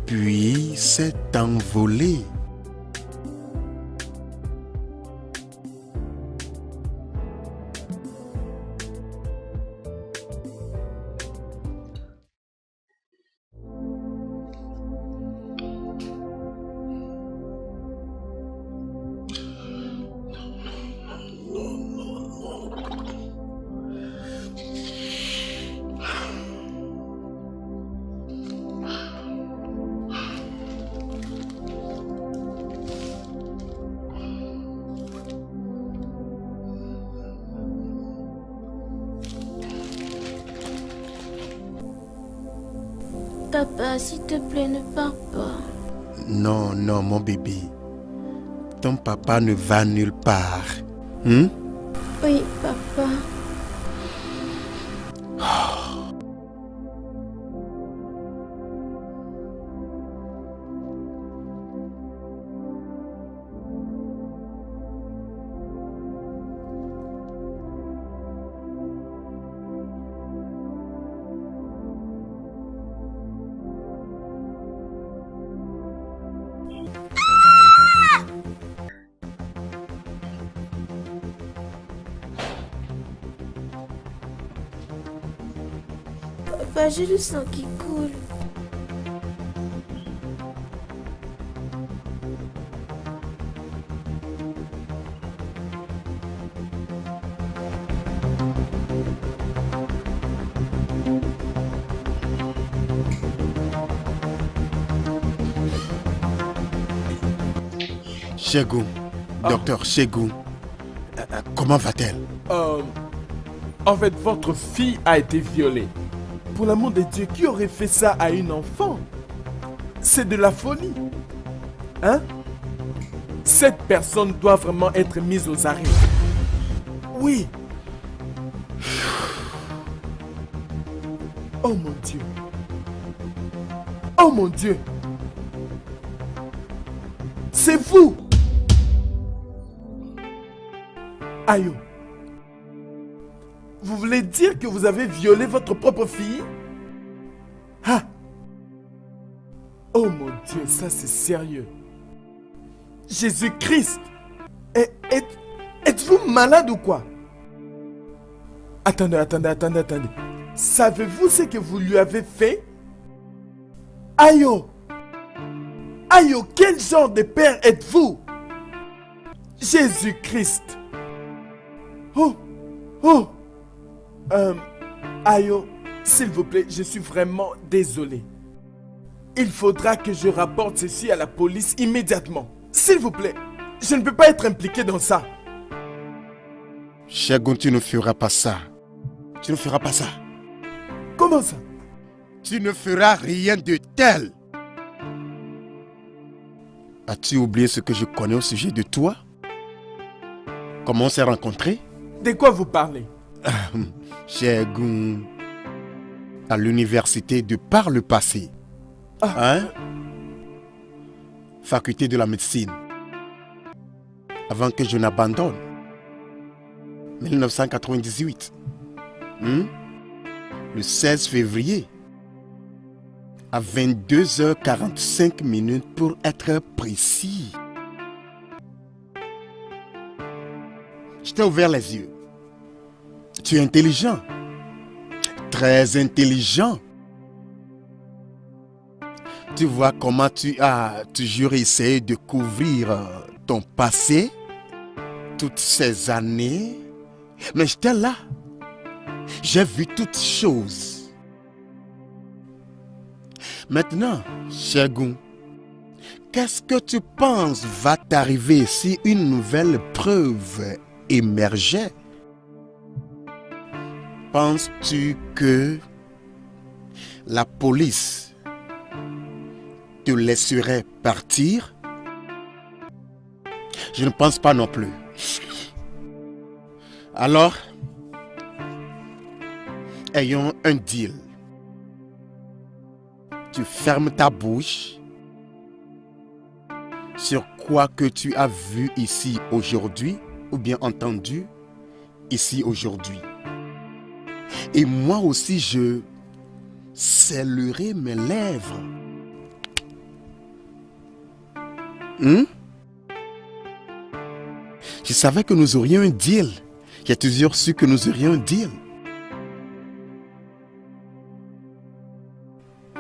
puis s'est envolé. Papa, s'il te plaît, ne pars pas. Non, mon bébé. Ton papa ne va nulle part. Hein? Oui, papa. Papa, j'ai le sang qui coule. Chegou, docteur Chegou, comment va-t-elle? En fait, votre fille a été violée. Pour l'amour de Dieu, qui aurait fait ça à une enfant? C'est de la folie. Hein? Cette personne doit vraiment être mise aux arrêts. Oui. Oh mon Dieu. Oh mon Dieu. C'est vous. Ayo. Vous voulez dire que vous avez violé votre propre fille? Ah! Oh mon Dieu, ça c'est sérieux. Jésus-Christ! Êtes-vous malade ou quoi? Attendez. Savez-vous ce que vous lui avez fait? Aïe! Ayo, quel genre de père êtes-vous? Jésus-Christ. Oh, oh. Ayo, s'il vous plaît, je suis vraiment désolé. Il faudra que je rapporte ceci à la police immédiatement. S'il vous plaît, je ne peux pas être impliqué dans ça. Shogun, tu ne feras pas ça. Tu ne feras pas ça. Comment ça? Tu ne feras rien de tel. As-tu oublié ce que je connais au sujet de toi? Comment on s'est rencontrés? De quoi vous parlez? Shogun, à l'université de par le passé. Hein? Faculté de la médecine. Avant que je n'abandonne. 1998. Le 16 février. À 22h45 pour être précis. Je t'ai ouvert les yeux. Tu es intelligent. Très intelligent. Tu vois comment tu as toujours essayé de couvrir ton passé, toutes ces années. Mais j'étais là. J'ai vu toutes choses. Maintenant, Shogun, qu'est-ce que tu penses va t'arriver si une nouvelle preuve émergeait? Penses-tu que la police te laisserait partir? Je ne pense pas non plus. Alors, ayons un deal. Tu fermes ta bouche sur quoi que tu as vu ici aujourd'hui ou bien entendu ici aujourd'hui. Et moi aussi, je scellerai mes lèvres. Je savais que nous aurions un deal. J'ai toujours su que nous aurions un deal.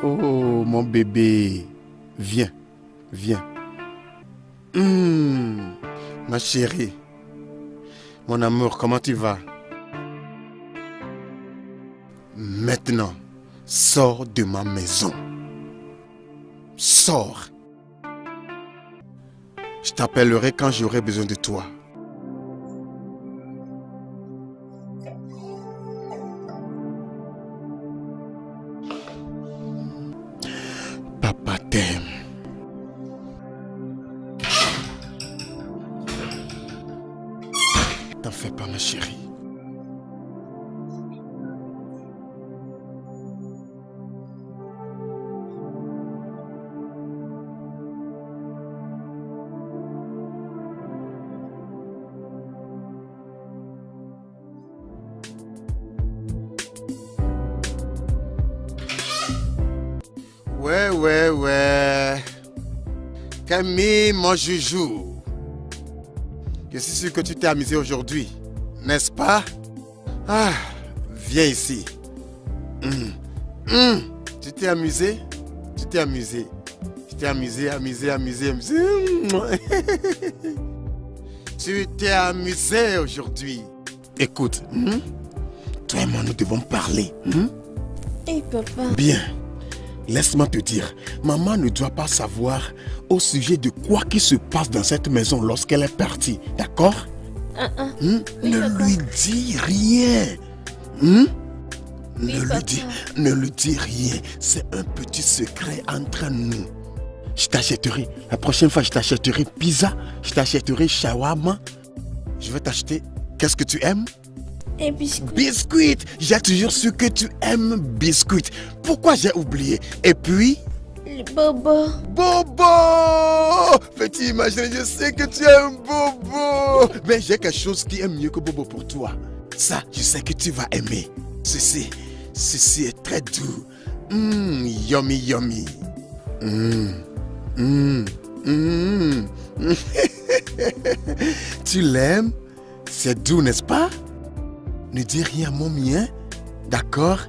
Oh, mon bébé. Viens, viens. Ma chérie. Mon amour, comment tu vas? Maintenant, sors de ma maison. Sors. Je t'appellerai quand j'aurai besoin de toi. Papa t'aime. T'en fais pas, ma chérie. Ouais. Camille, mon joujou. Je suis sûr que tu t'es amusé aujourd'hui, n'est-ce pas? Ah, viens ici. Tu t'es amusé? Tu t'es amusé. Tu t'es amusé. Tu t'es amusé aujourd'hui. Écoute, toi et moi, nous devons parler. Papa. Bien. Laisse-moi te dire, maman ne doit pas savoir au sujet de quoi qui se passe dans cette maison lorsqu'elle est partie, d'accord? Ne lui dis rien. Ne lui dis rien. C'est un petit secret entre nous. Je t'achèterai, la prochaine fois je t'achèterai pizza, je t'achèterai shawarma. Je vais t'acheter, qu'est-ce que tu aimes? Et biscuits. Biscuits. J'ai toujours su que tu aimes biscuits. Pourquoi j'ai oublié? Et puis? Le bobo. Bobo! Peux-tu imaginer, je sais que tu aimes Bobo. Mais j'ai quelque chose qui est mieux que Bobo pour toi. Ça, je sais que tu vas aimer. Ceci est très doux. Yummy. Tu l'aimes? C'est doux, n'est-ce pas? Ne dis rien à mon mien, d'accord?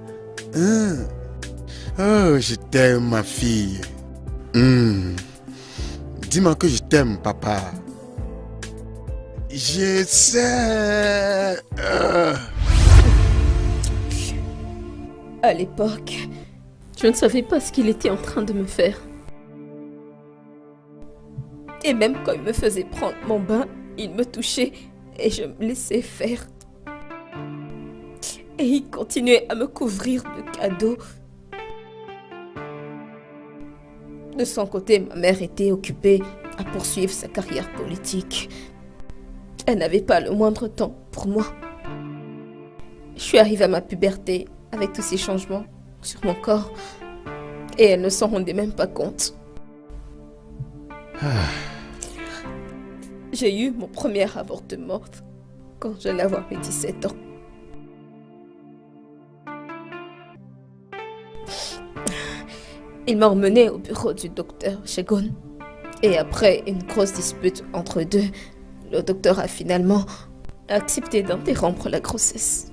Oh, je t'aime, ma fille. Dis-moi que je t'aime, papa. Je sais. À l'époque, je ne savais pas ce qu'il était en train de me faire. Et même quand il me faisait prendre mon bain, il me touchait et je me laissais faire. Et il continuait à me couvrir de cadeaux. De son côté, ma mère était occupée à poursuivre sa carrière politique. Elle n'avait pas le moindre temps pour moi. Je suis arrivée à ma puberté avec tous ces changements sur mon corps et elle ne s'en rendait même pas compte. J'ai eu mon premier avortement quand j'allais avoir mes 17 ans. Il m'a emmenée au bureau du docteur Shegun. Et après une grosse dispute entre eux deux, le docteur a finalement accepté d'interrompre la grossesse.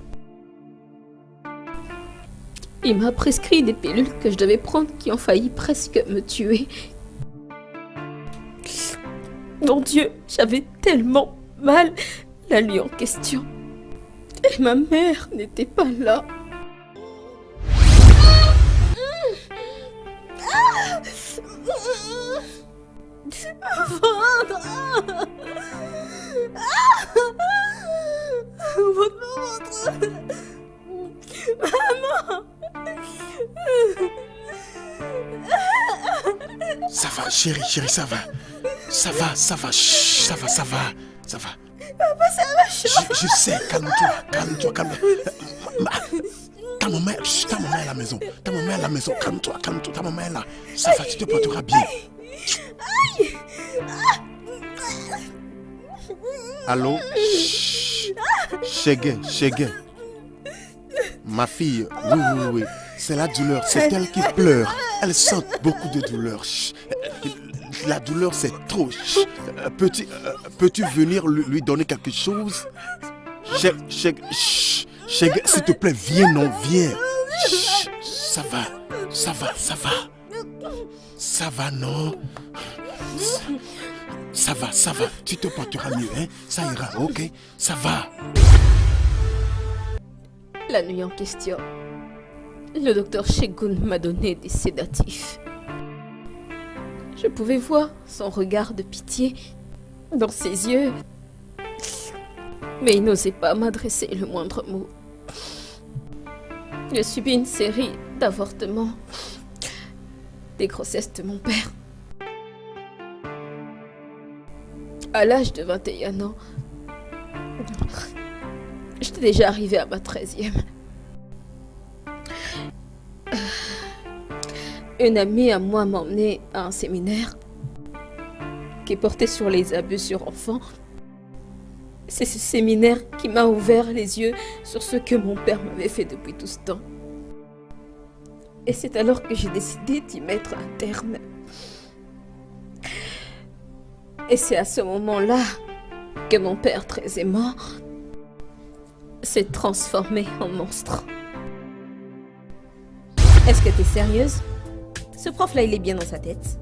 Il m'a prescrit des pilules que je devais prendre qui ont failli presque me tuer. Mon Dieu, j'avais tellement mal la nuit en question. Et ma mère n'était pas là. Votre ventre. Maman. Ça va, chérie, ça va. Ça va, chut, ça va. Papa, ça va chaud. Je sais, calme-toi. Ta maman est à la maison. Calme-toi, ta maman est là. Ça va, tu te porteras bien. Allô? Cheguin. Ma fille, oui. C'est la douleur, c'est elle qui pleure. Elle sent beaucoup de douleur. Chut. La douleur, c'est trop. Chut. Peux-tu venir lui donner quelque chose? Cheguin, s'il te plaît, viens. Chut. Ça va, non? Ça va. Tu te porteras mieux, hein? Ça ira, ok? Ça va. La nuit en question, le docteur Shegun m'a donné des sédatifs. Je pouvais voir son regard de pitié dans ses yeux, mais il n'osait pas m'adresser le moindre mot. J'ai subi une série d'avortements, des grossesses de mon père. À l'âge de 21 ans, j'étais déjà arrivée à ma 13e. Une amie à moi m'a emmenée à un séminaire qui portait sur les abus sur enfants. C'est ce séminaire qui m'a ouvert les yeux sur ce que mon père m'avait fait depuis tout ce temps. Et c'est alors que j'ai décidé d'y mettre un terme. Et c'est à ce moment-là que mon père, très aimant, s'est transformé en monstre. Est-ce que t'es sérieuse? Ce prof-là, il est bien dans sa tête.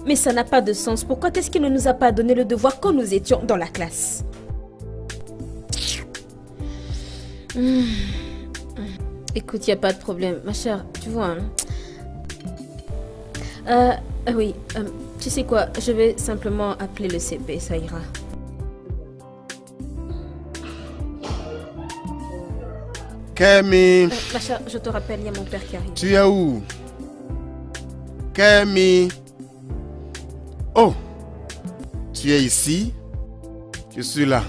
Mais ça n'a pas de sens. Pourquoi est-ce qu'il ne nous a pas donné le devoir quand nous étions dans la classe? Écoute, il n'y a pas de problème. Ma chère, tu vois... oui, tu sais quoi? Je vais simplement appeler le CP, ça ira. Kemi. Ma chère, je te rappelle, il y a mon père qui arrive. Tu es où? Kemi. Oh, tu es ici? Je suis là.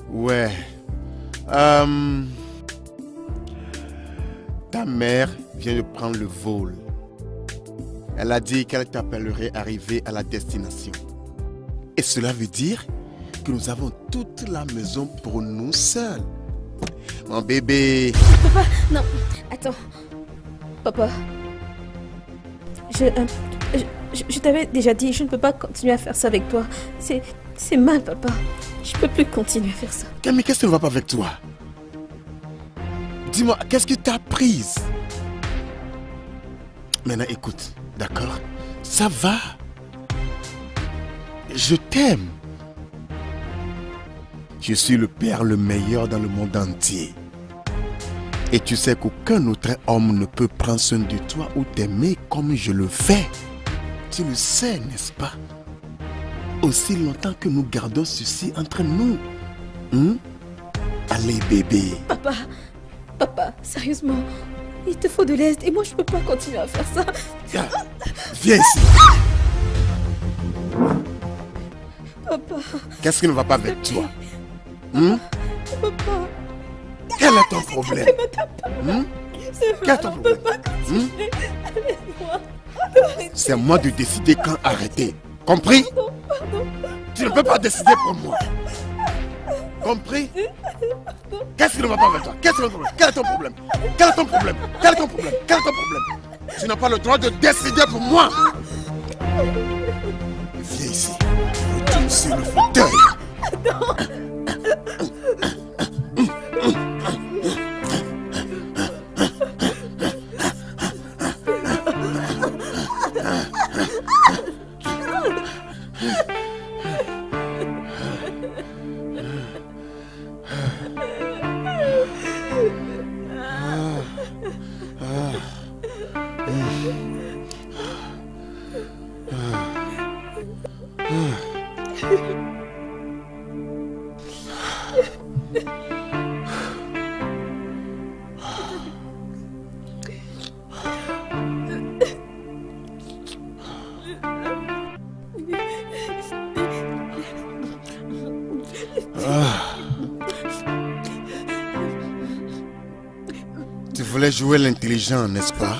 Ouais. Ta mère vient de prendre le vol. Elle a dit qu'elle t'appellerait arrivé à la destination. Et cela veut dire que nous avons toute la maison pour nous seuls. Mon bébé. Papa, non, attends. Papa. Je t'avais déjà dit, je ne peux pas continuer à faire ça avec toi. C'est mal, papa. Je peux plus continuer à faire ça. Camille, qu'est-ce qui ne va pas avec toi? Dis-moi, qu'est-ce que t'as prise? Maintenant, écoute. D'accord? Ça va. Je t'aime. Je suis le père le meilleur dans le monde entier. Et tu sais qu'aucun autre homme ne peut prendre soin de toi ou t'aimer comme je le fais. Tu le sais, n'est-ce pas? Aussi longtemps que nous gardons ceci entre nous. Allez, bébé. Papa, sérieusement, il te faut de l'aide et moi je peux pas continuer à faire ça. Viens ici. Papa. Qu'est-ce qui ne va pas avec toi? Papa. Quel est ton problème? Quel est ton problème? C'est moi de décider quand arrêter. Compris? Tu ne peux pas décider pour moi. Compris? Qu'est-ce qui ne va pas avec toi? Quel est ton problème? Quel est ton problème? Quel est ton problème? Quel est ton problème? Tu n'as pas le droit de décider pour moi. Viens ici. Retourne sur le fauteuil. Tu voulais jouer l'intelligent, n'est-ce pas?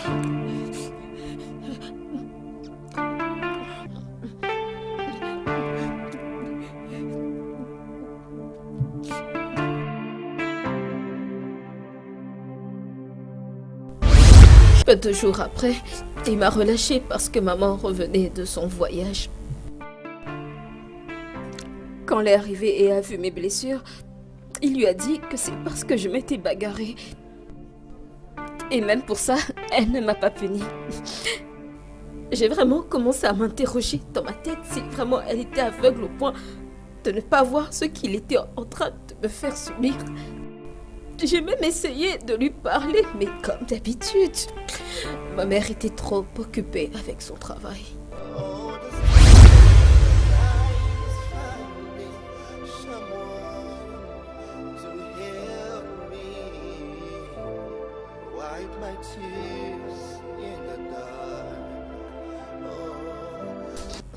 Peu de jours après, il m'a relâché parce que maman revenait de son voyage. Quand elle est arrivée et a vu mes blessures, il lui a dit que c'est parce que je m'étais bagarrée. Et même pour ça, elle ne m'a pas punie. J'ai vraiment commencé à m'interroger dans ma tête si vraiment elle était aveugle au point de ne pas voir ce qu'il était en train de me faire subir. J'ai même essayé de lui parler, mais comme d'habitude, ma mère était trop occupée avec son travail.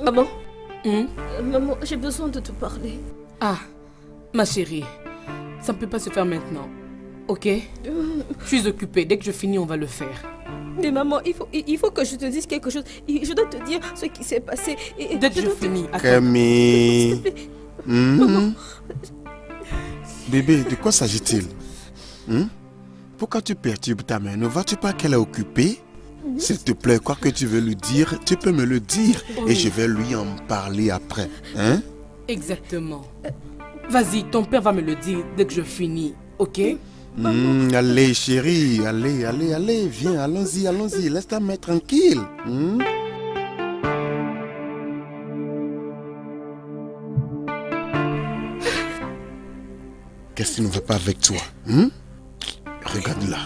Maman, maman, j'ai besoin de te parler. Ah, ma chérie, ça ne peut pas se faire maintenant, ok? Je suis occupée, dès que je finis, on va le faire. Mais maman, il faut que je te dise quelque chose. Je dois te dire ce qui s'est passé. Dès que je finis, attends. Camille. Bébé, de quoi s'agit-il? Pourquoi tu perturbes ta mère? Ne vois-tu pas qu'elle est occupée? S'il te plaît, quoi que tu veux lui dire, tu peux me le dire. Oui. Et je vais lui en parler après. Hein? Exactement. Vas-y, ton père va me le dire dès que je finis, ok? Allez, chérie, allez, viens, allons-y, laisse ta mère tranquille. Qu'est-ce qui ne va pas avec toi? Regarde-la.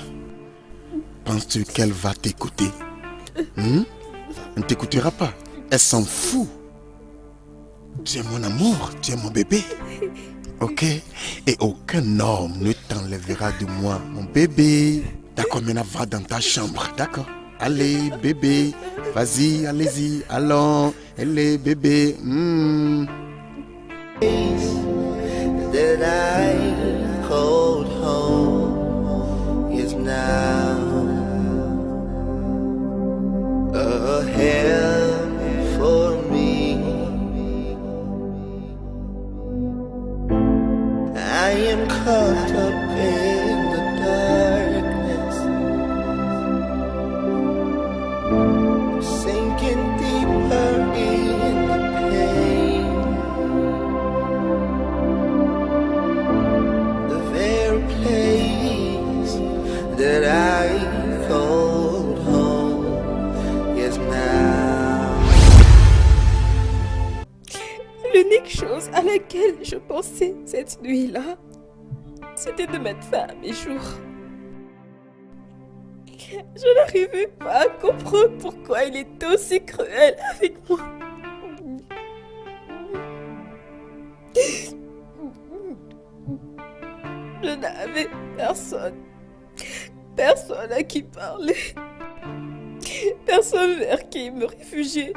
Penses-tu qu'elle va t'écouter? Elle ne t'écoutera pas. Elle s'en fout. Tu es mon amour, tu es mon bébé. Ok? Et aucun homme ne t'enlèvera de moi, mon bébé. D'accord, maintenant va dans ta chambre, d'accord? Allez, bébé. Vas-y, allez-y. Allons. Allez, bébé. That I called home is now a hell for me. I am caught up in the darkness, sinking deeper in the pain. The very place that I called home is now laquelle je pensais cette nuit-là, c'était de mettre fin à mes jours. Je n'arrivais pas à comprendre pourquoi il était aussi cruel avec moi. Je n'avais personne à qui parler, personne vers qui me réfugier.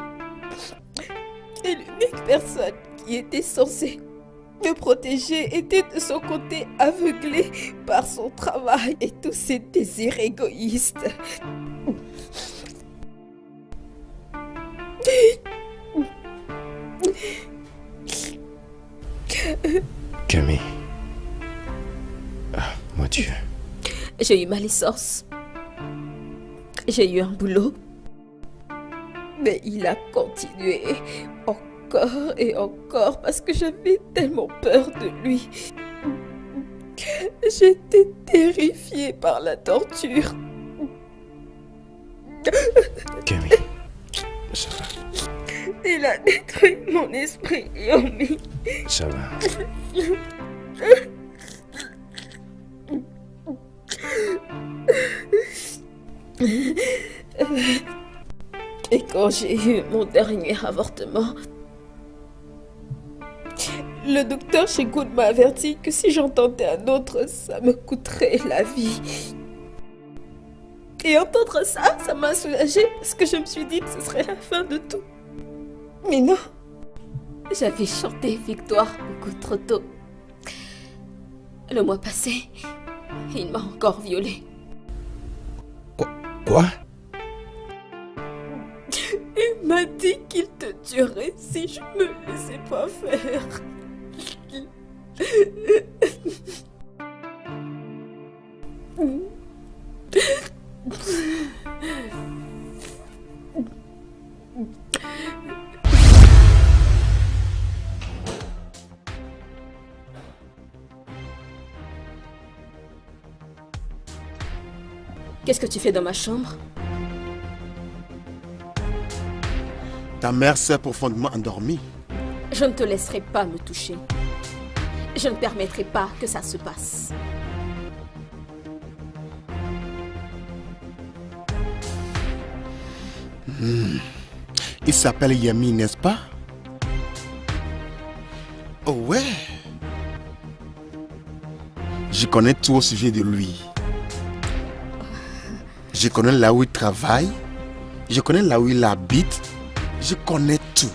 Et l'unique personne qui était censée me protéger était de son côté aveuglée par son travail et tous ses désirs égoïstes. Camille. Ah, mon Dieu. J'ai eu ma licence. J'ai eu un boulot. Mais il a continué encore et encore parce que j'avais tellement peur de lui. J'étais terrifiée par la torture. Camille. Ça va. Il a détruit mon esprit, Yomi. Ça va. Et quand j'ai eu mon dernier avortement, le docteur chez Good m'a averti que si j'en tentais un autre, ça me coûterait la vie. Et entendre ça, ça m'a soulagée parce que je me suis dit que ce serait la fin de tout. Mais non, j'avais chanté victoire beaucoup trop tôt. Le mois passé, il m'a encore violée. Quoi? Il m'a dit qu'il te tuerait si je me laissais pas faire. Qu'est-ce que tu fais dans ma chambre? Ta mère s'est profondément endormie. Je ne te laisserai pas me toucher. Je ne permettrai pas que ça se passe. Il s'appelle Yami, n'est-ce pas? Oh ouais. Je connais tout au sujet de lui. Je connais là où il travaille. Je connais là où il habite. Je connais tout.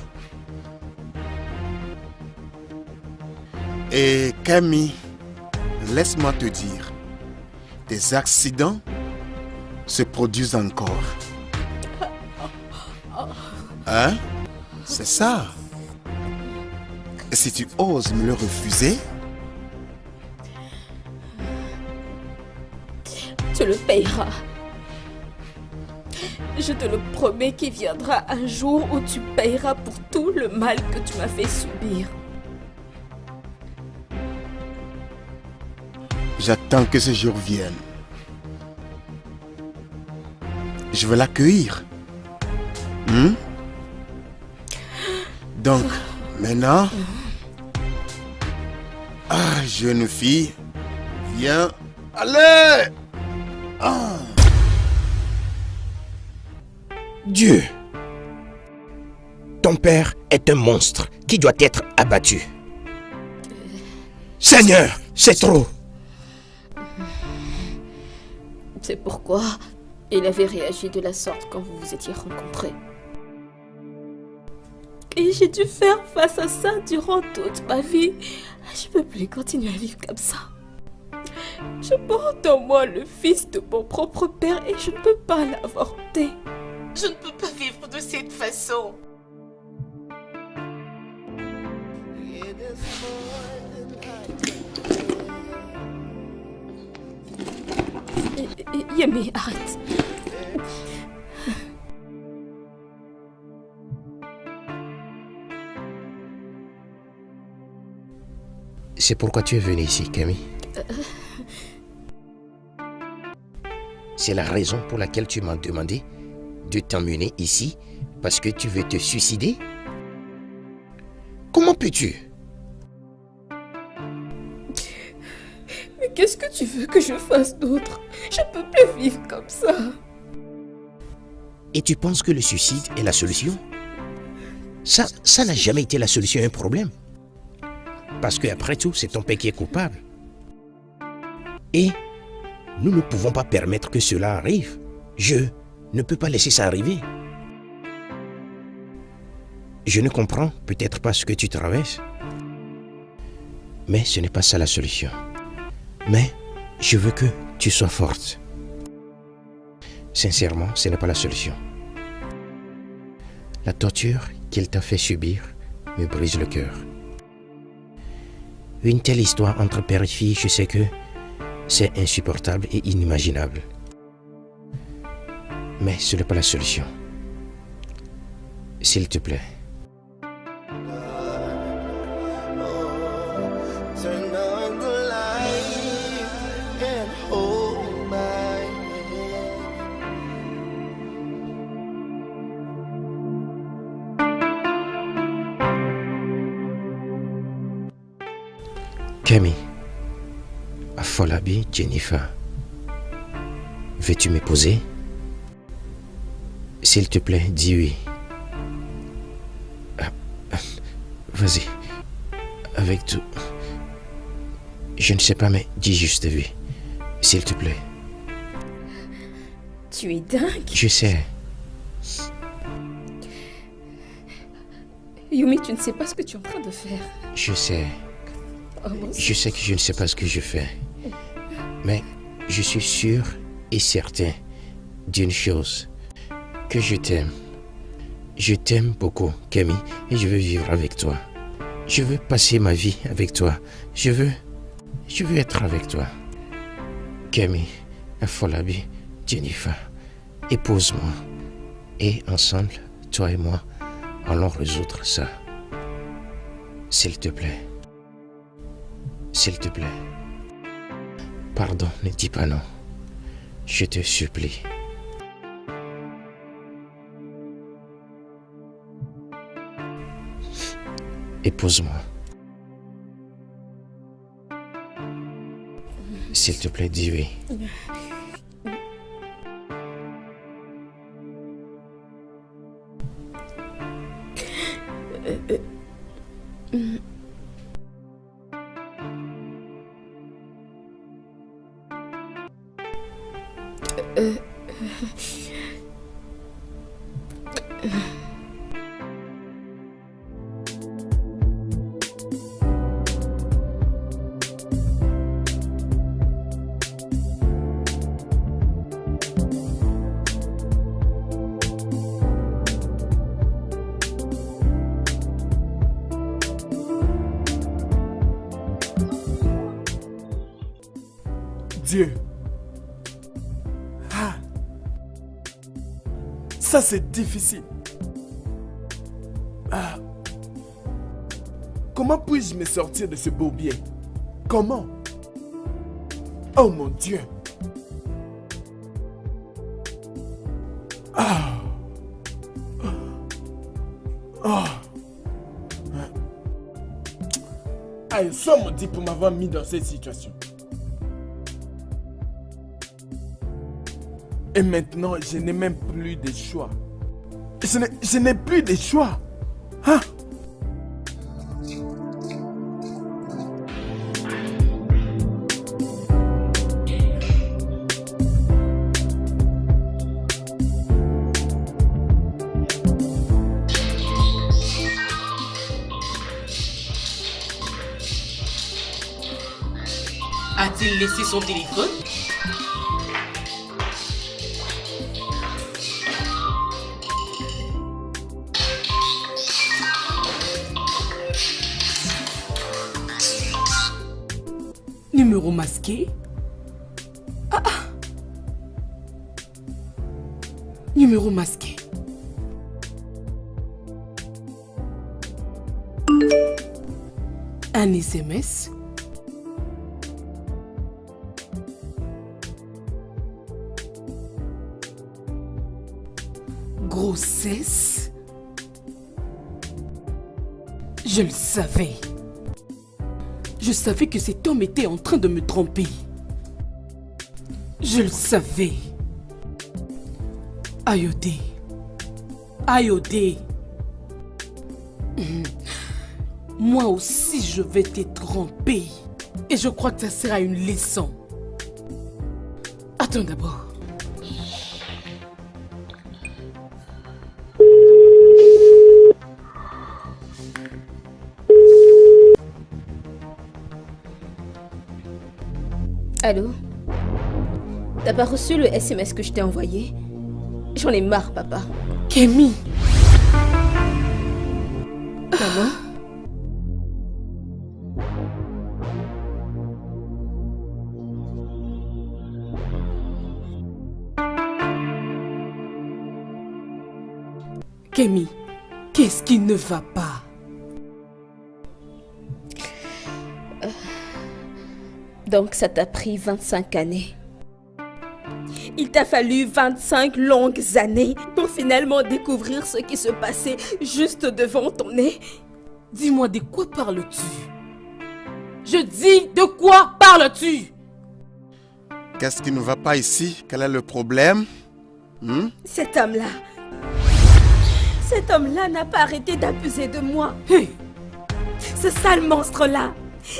Et Camille, laisse-moi te dire, des accidents se produisent encore. Hein? C'est ça. Et si tu oses me le refuser, Tu le payeras. Je te le promets qu'il viendra un jour où tu payeras pour tout le mal que tu m'as fait subir. j'attends que ce jour vienne. Je vais l'accueillir. Donc, maintenant... Ah, jeune fille, viens. Allez! Ah. Dieu! Ton père est un monstre qui doit être abattu. Seigneur, c'est trop! C'est pourquoi il avait réagi de la sorte quand vous vous étiez rencontrés. Et j'ai dû faire face à ça durant toute ma vie. Je ne peux plus continuer à vivre comme ça. Je porte en moi le fils de mon propre père et je ne peux pas l'avorter. Je ne peux pas vivre de cette façon. Yami, arrête. C'est pourquoi tu es venu ici, Camille. C'est la raison pour laquelle tu m'as demandé de t'emmener ici parce que tu veux te suicider? Comment peux-tu? qu'est-ce que tu veux que je fasse d'autre? Je peux plus vivre comme ça. Et tu penses que le suicide est la solution? Ça n'a jamais été la solution à un problème. Parce qu'après tout, c'est ton père qui est coupable. Et nous ne pouvons pas permettre que cela arrive. Je ne peux pas laisser ça arriver. Je ne comprends peut-être pas ce que tu traverses. Mais ce n'est pas ça la solution. Mais je veux que tu sois forte. Sincèrement, ce n'est pas la solution. La torture qu'il t'a fait subir me brise le cœur. Une telle histoire entre père et fille, je sais que c'est insupportable et inimaginable. Mais ce n'est pas la solution. S'il te plaît. Turn on the light and hold my hand. Camille, Afolabi, Jennifer, veux-tu m'épouser? S'il te plaît, dis oui. Vas-y, avec tout. Je ne sais pas, mais dis juste oui. S'il te plaît. Tu es dingue. Je sais. Yumi, tu ne sais pas ce que tu es en train de faire. Je sais. Oh, mon Je sais que je ne sais pas ce que je fais. Mais je suis sûr et certain d'une chose. Que je t'aime. Je t'aime beaucoup, Camille, et je veux vivre avec toi. Je veux passer ma vie avec toi. Je veux être avec toi. Camille, Afolabi, Jennifer, épouse-moi. Et ensemble, toi et moi, allons résoudre ça. S'il te plaît. S'il te plaît. Pardon, ne dis pas non. Je te supplie. Épouse-moi. S'il te plaît, dis oui. Dieu. Ah. Ça, c'est difficile. Ah. Comment puis-je me sortir de ce bourbier? Comment? Oh mon Dieu. Ah. Oh. Aïe, sois maudit pour m'avoir mis dans cette situation. Et maintenant, je n'ai même plus de choix. Je n'ai plus de choix. Hein? A-t-il laissé son téléphone? Numéro masqué. Numéro masqué. Un SMS. Grossesse. Je le savais. Je savais que cet homme était en train de me tromper. Je le savais. Ayodé. Ayodé. Moi aussi, je vais te tromper. Et je crois que ça sera une leçon. Attends d'abord. Allô? T'as pas reçu le SMS que je t'ai envoyé? J'en ai marre, papa. Kémy. Maman? Kémy, qu'est-ce qui ne va pas? Donc ça t'a pris 25 années. Il t'a fallu 25 longues années pour finalement découvrir ce qui se passait juste devant ton nez. Dis-moi, de quoi parles-tu? Je dis, de quoi parles-tu? Qu'est-ce qui ne va pas ici? Quel est le problème? Cet homme-là n'a pas arrêté d'abuser de moi. Hey. Ce sale monstre-là.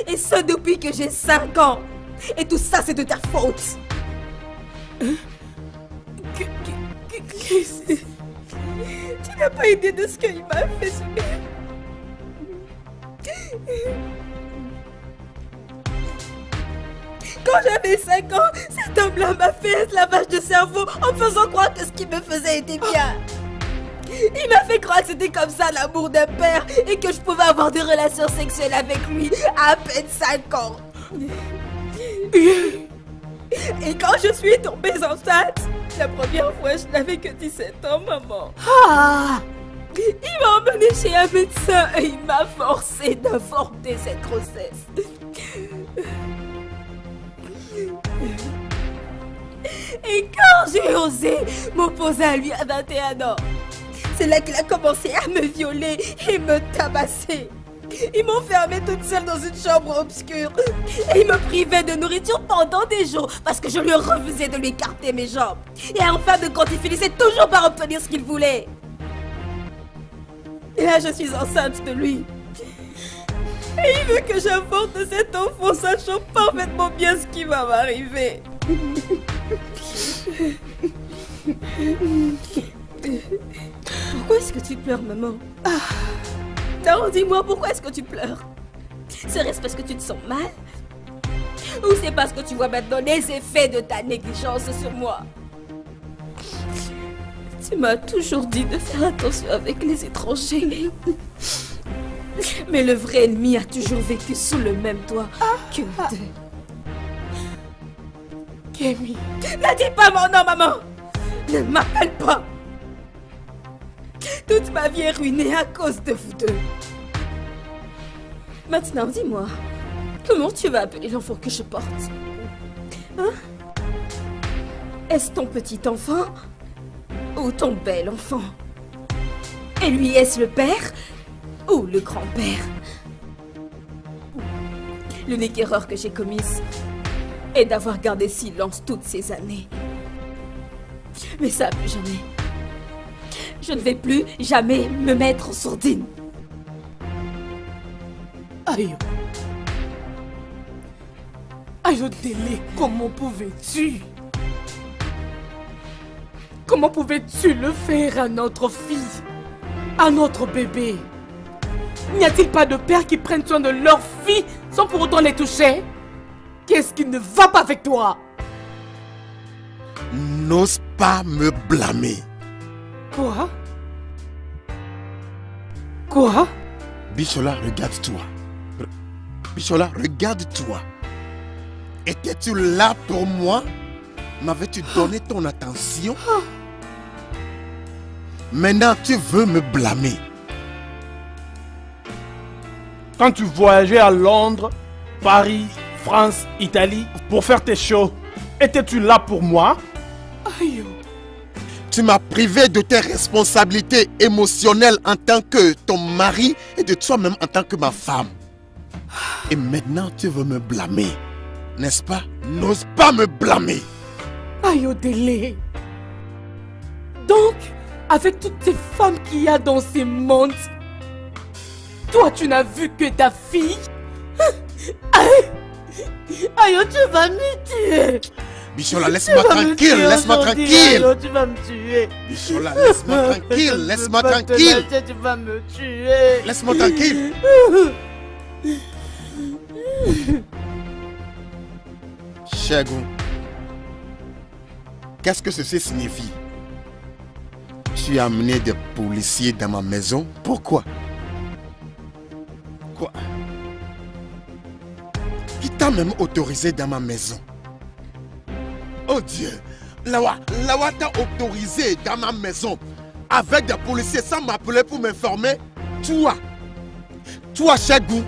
Et ce depuis que j'ai 5 ans. Et tout ça, c'est de ta faute. Tu n'as pas idée de ce qu'il m'a fait subir. Quand j'avais 5 ans, cet homme-là m'a fait esclavage de cerveau en me faisant croire que ce qu'il me faisait était bien. Il m'a fait croire que c'était comme ça l'amour d'un père et que je pouvais avoir des relations sexuelles avec lui à peine 5 ans. Et quand je suis tombée enceinte, la première fois je n'avais que 17 ans, maman. Il m'a emmenée chez un médecin et il m'a forcé d'avorter cette grossesse. Et quand j'ai osé m'opposer à lui à 21 ans, c'est là qu'il a commencé à me violer et me tabasser. Ils m'ont fermée toute seule dans une chambre obscure. Et il me privait de nourriture pendant des jours parce que je lui refusais de lui écarter mes jambes. Et en fin de compte, il finissait toujours par obtenir ce qu'il voulait. Et là, je suis enceinte de lui. Et il veut que j'avorte cet enfant, sachant parfaitement bien ce qui va m'arriver. Pourquoi est-ce que tu pleures, maman? Non, dis-moi, pourquoi est-ce que tu pleures? Serait-ce parce que tu te sens mal? Ou c'est parce que tu vois maintenant les effets de ta négligence sur moi? Tu m'as toujours dit de faire attention avec les étrangers. Mais le vrai ennemi a toujours vécu sous le même toit que nous deux. Kémy. Ne dis pas mon nom, maman! Ne m'appelle pas! Toute ma vie est ruinée à cause de vous deux. Maintenant, dis-moi, comment tu vas appeler l'enfant que je porte? Hein? Est-ce ton petit enfant ou ton bel enfant? Et lui, est-ce le père ou le grand-père? L'unique erreur que j'ai commise est d'avoir gardé silence toutes ces années. Mais ça, plus jamais. Je ne vais plus jamais me mettre en sourdine. Aïe. Ayodélé, comment pouvais-tu? Comment pouvais-tu le faire à notre fille? À notre bébé? N'y a-t-il pas de pères qui prennent soin de leur fille sans pour autant les toucher? Qu'est-ce qui ne va pas avec toi? N'ose pas me blâmer. Quoi? Quoi? Bichola, regarde-toi. Bichola, regarde-toi. Étais-tu là pour moi? M'avais-tu donné ton attention? Maintenant, tu veux me blâmer. Quand tu voyageais à Londres, Paris, France, Italie, pour faire tes shows, étais-tu là pour moi? Aïe. Tu m'as privé de tes responsabilités émotionnelles en tant que ton mari et de toi-même en tant que ma femme. Et maintenant, tu veux me blâmer, n'est-ce pas? N'ose pas me blâmer. Ayodele. Donc, avec toutes ces femmes qu'il y a dans ces mondes, toi tu n'as vu que ta fille? Ayo, tu vas me tuer. Bichola, laisse-moi tranquille, laisse-moi tranquille. Ayo, tu vas me tuer. Bichola, laisse-moi tranquille, laisse-moi tranquille. Tu vas me tuer. Laisse-moi tranquille. Shagun, qu'est-ce que ceci signifie? Tu as amené des policiers dans ma maison? Pourquoi? Quoi? Qui t'a même autorisé dans ma maison? Oh Dieu! Lawa t'a autorisé dans ma maison avec des policiers sans m'appeler pour m'informer? Toi, Shagun!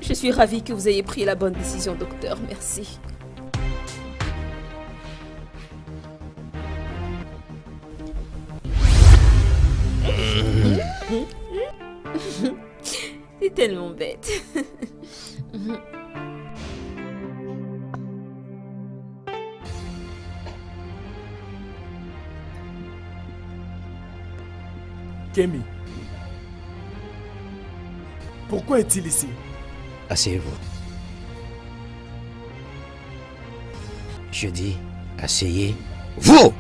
Je suis ravie que vous ayez pris la bonne décision, docteur. Merci. T'es tellement bête. Kemi. Pourquoi est-il ici? Asseyez-vous. Je dis, asseyez-vous.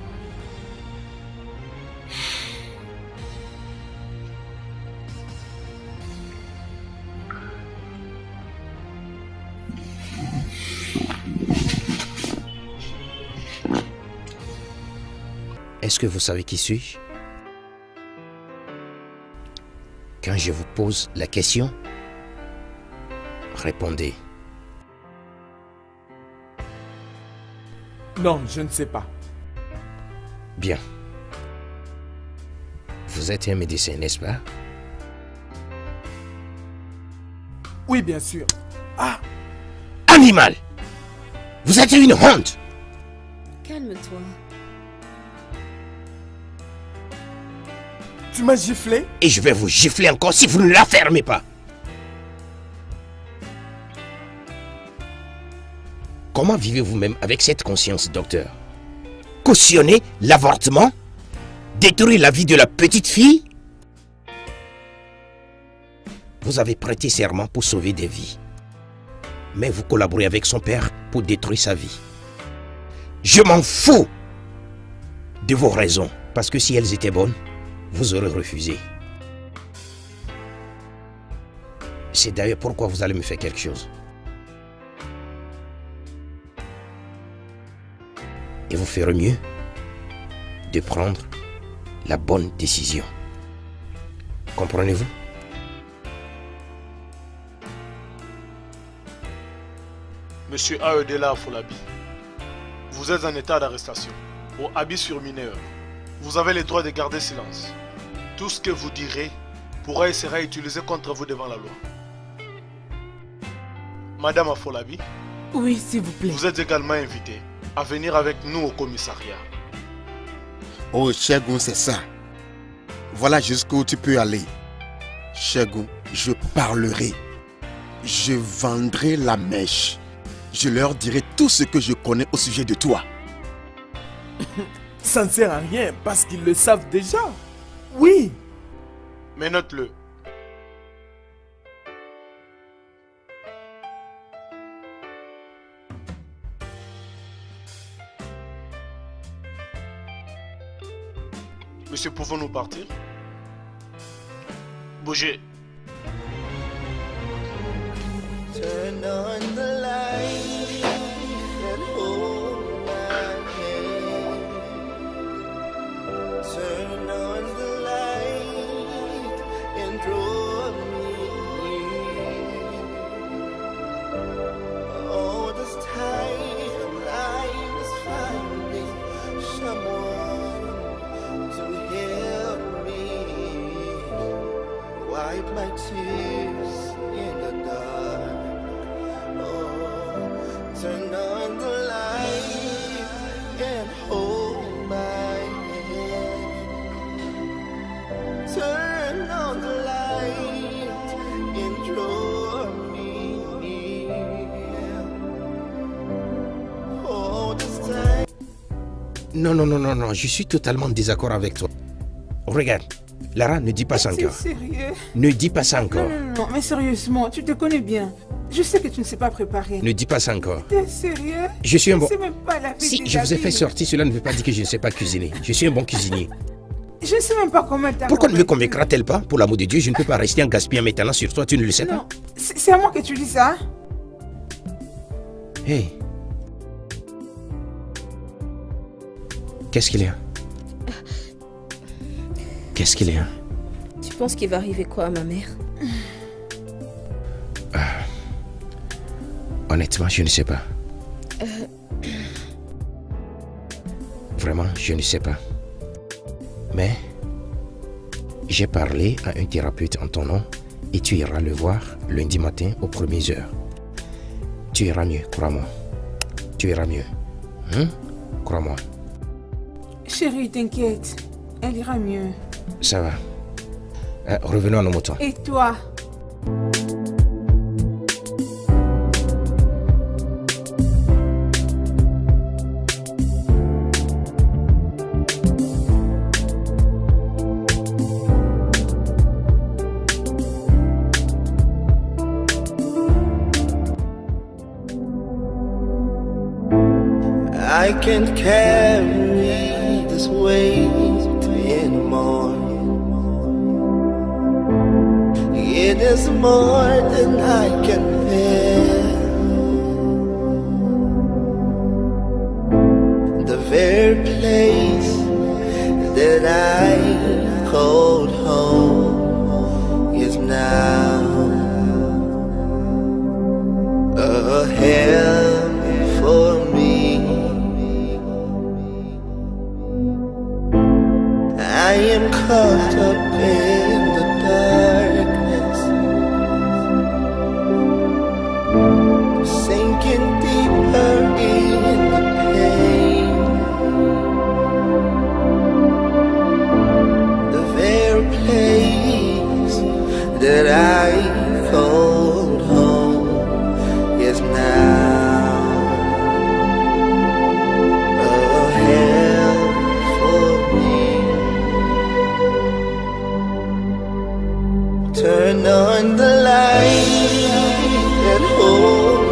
Est-ce que vous savez qui suis-je? Quand je vous pose la question, répondez. Non, je ne sais pas. Bien. Vous êtes un médecin, n'est-ce pas? Oui, bien sûr. Ah! Animal! Vous êtes une honte! Calme-toi. Tu m'as giflé? Et je vais vous gifler encore si vous ne la fermez pas. Comment vivez-vous même avec cette conscience, docteur? Cautionner l'avortement? Détruire la vie de la petite fille? Vous avez prêté serment pour sauver des vies. Mais vous collaborez avec son père pour détruire sa vie. Je m'en fous de vos raisons, parce que si elles étaient bonnes, vous aurez refusé. C'est d'ailleurs pourquoi vous allez me faire quelque chose. Et vous ferez mieux de prendre la bonne décision. Comprenez-vous? Monsieur Ayodele Afolabi, vous êtes en état d'arrestation pour habit sur mineur. Vous avez le droit de garder silence. Tout ce que vous direz pourra et sera utilisé contre vous devant la loi. Madame Afolabi, Oui, s'il vous plaît. vous êtes également invitée à venir avec nous au commissariat. Oh, Shagun, c'est ça. Voilà jusqu'où tu peux aller. Shagun, je parlerai. Je vendrai la mèche. Je leur dirai tout ce que je connais au sujet de toi. Ça ne sert à rien parce qu'ils le savent déjà. Oui. Mais note-le. Monsieur, pouvons-nous partir? Bougez. Turn on the light and hold my hand. Turn on the light and draw me near. All this time I was finding someone to help me wipe my tears in the dark. Turn on the light and hold my hand. Turn on the light and draw me near. All this time. Non, non, non, non, non, je suis totalement en désaccord avec toi. Regarde, Lara, ne dis pas ça C'est encore. sérieux? Ne dis pas ça encore. Non, non, non, mais sérieusement, tu te connais bien. Je sais que tu ne sais pas préparer. Ne dis pas ça encore. T'es sérieux? Je suis un bon... Je sais même pas laver Si tes je vous ai fait habits. sortir, cela ne veut pas dire que je ne sais pas cuisiner. Je suis un bon cuisinier. Je ne sais même pas comment t'as Pourquoi ne me convaincu. convaincra-t-elle pas? Pour l'amour de Dieu, je ne peux pas rester en gaspillant mes talents sur toi, tu ne le sais Non, pas? c'est à moi que tu dis ça. Hey. Qu'est-ce qu'il y a? Qu'est-ce qu'il y a? Tu penses qu'il va arriver quoi à ma mère? Honnêtement, je ne sais pas. Vraiment, je ne sais pas. Mais j'ai parlé à un thérapeute en ton nom et tu iras le voir lundi matin aux premières heures. Tu iras mieux, crois-moi. Tu iras mieux. Crois-moi. Chérie, t'inquiète. Elle ira mieux. Ça va. Revenons à nos moutons. Et toi? I can't carry this weight anymore. It is more than I can bear. The very place that I called home is now a hell for me. I am caught up in the darkness, sinking deeper in the pain. The very place that I called home is now a hell for me. Turn on the light and hold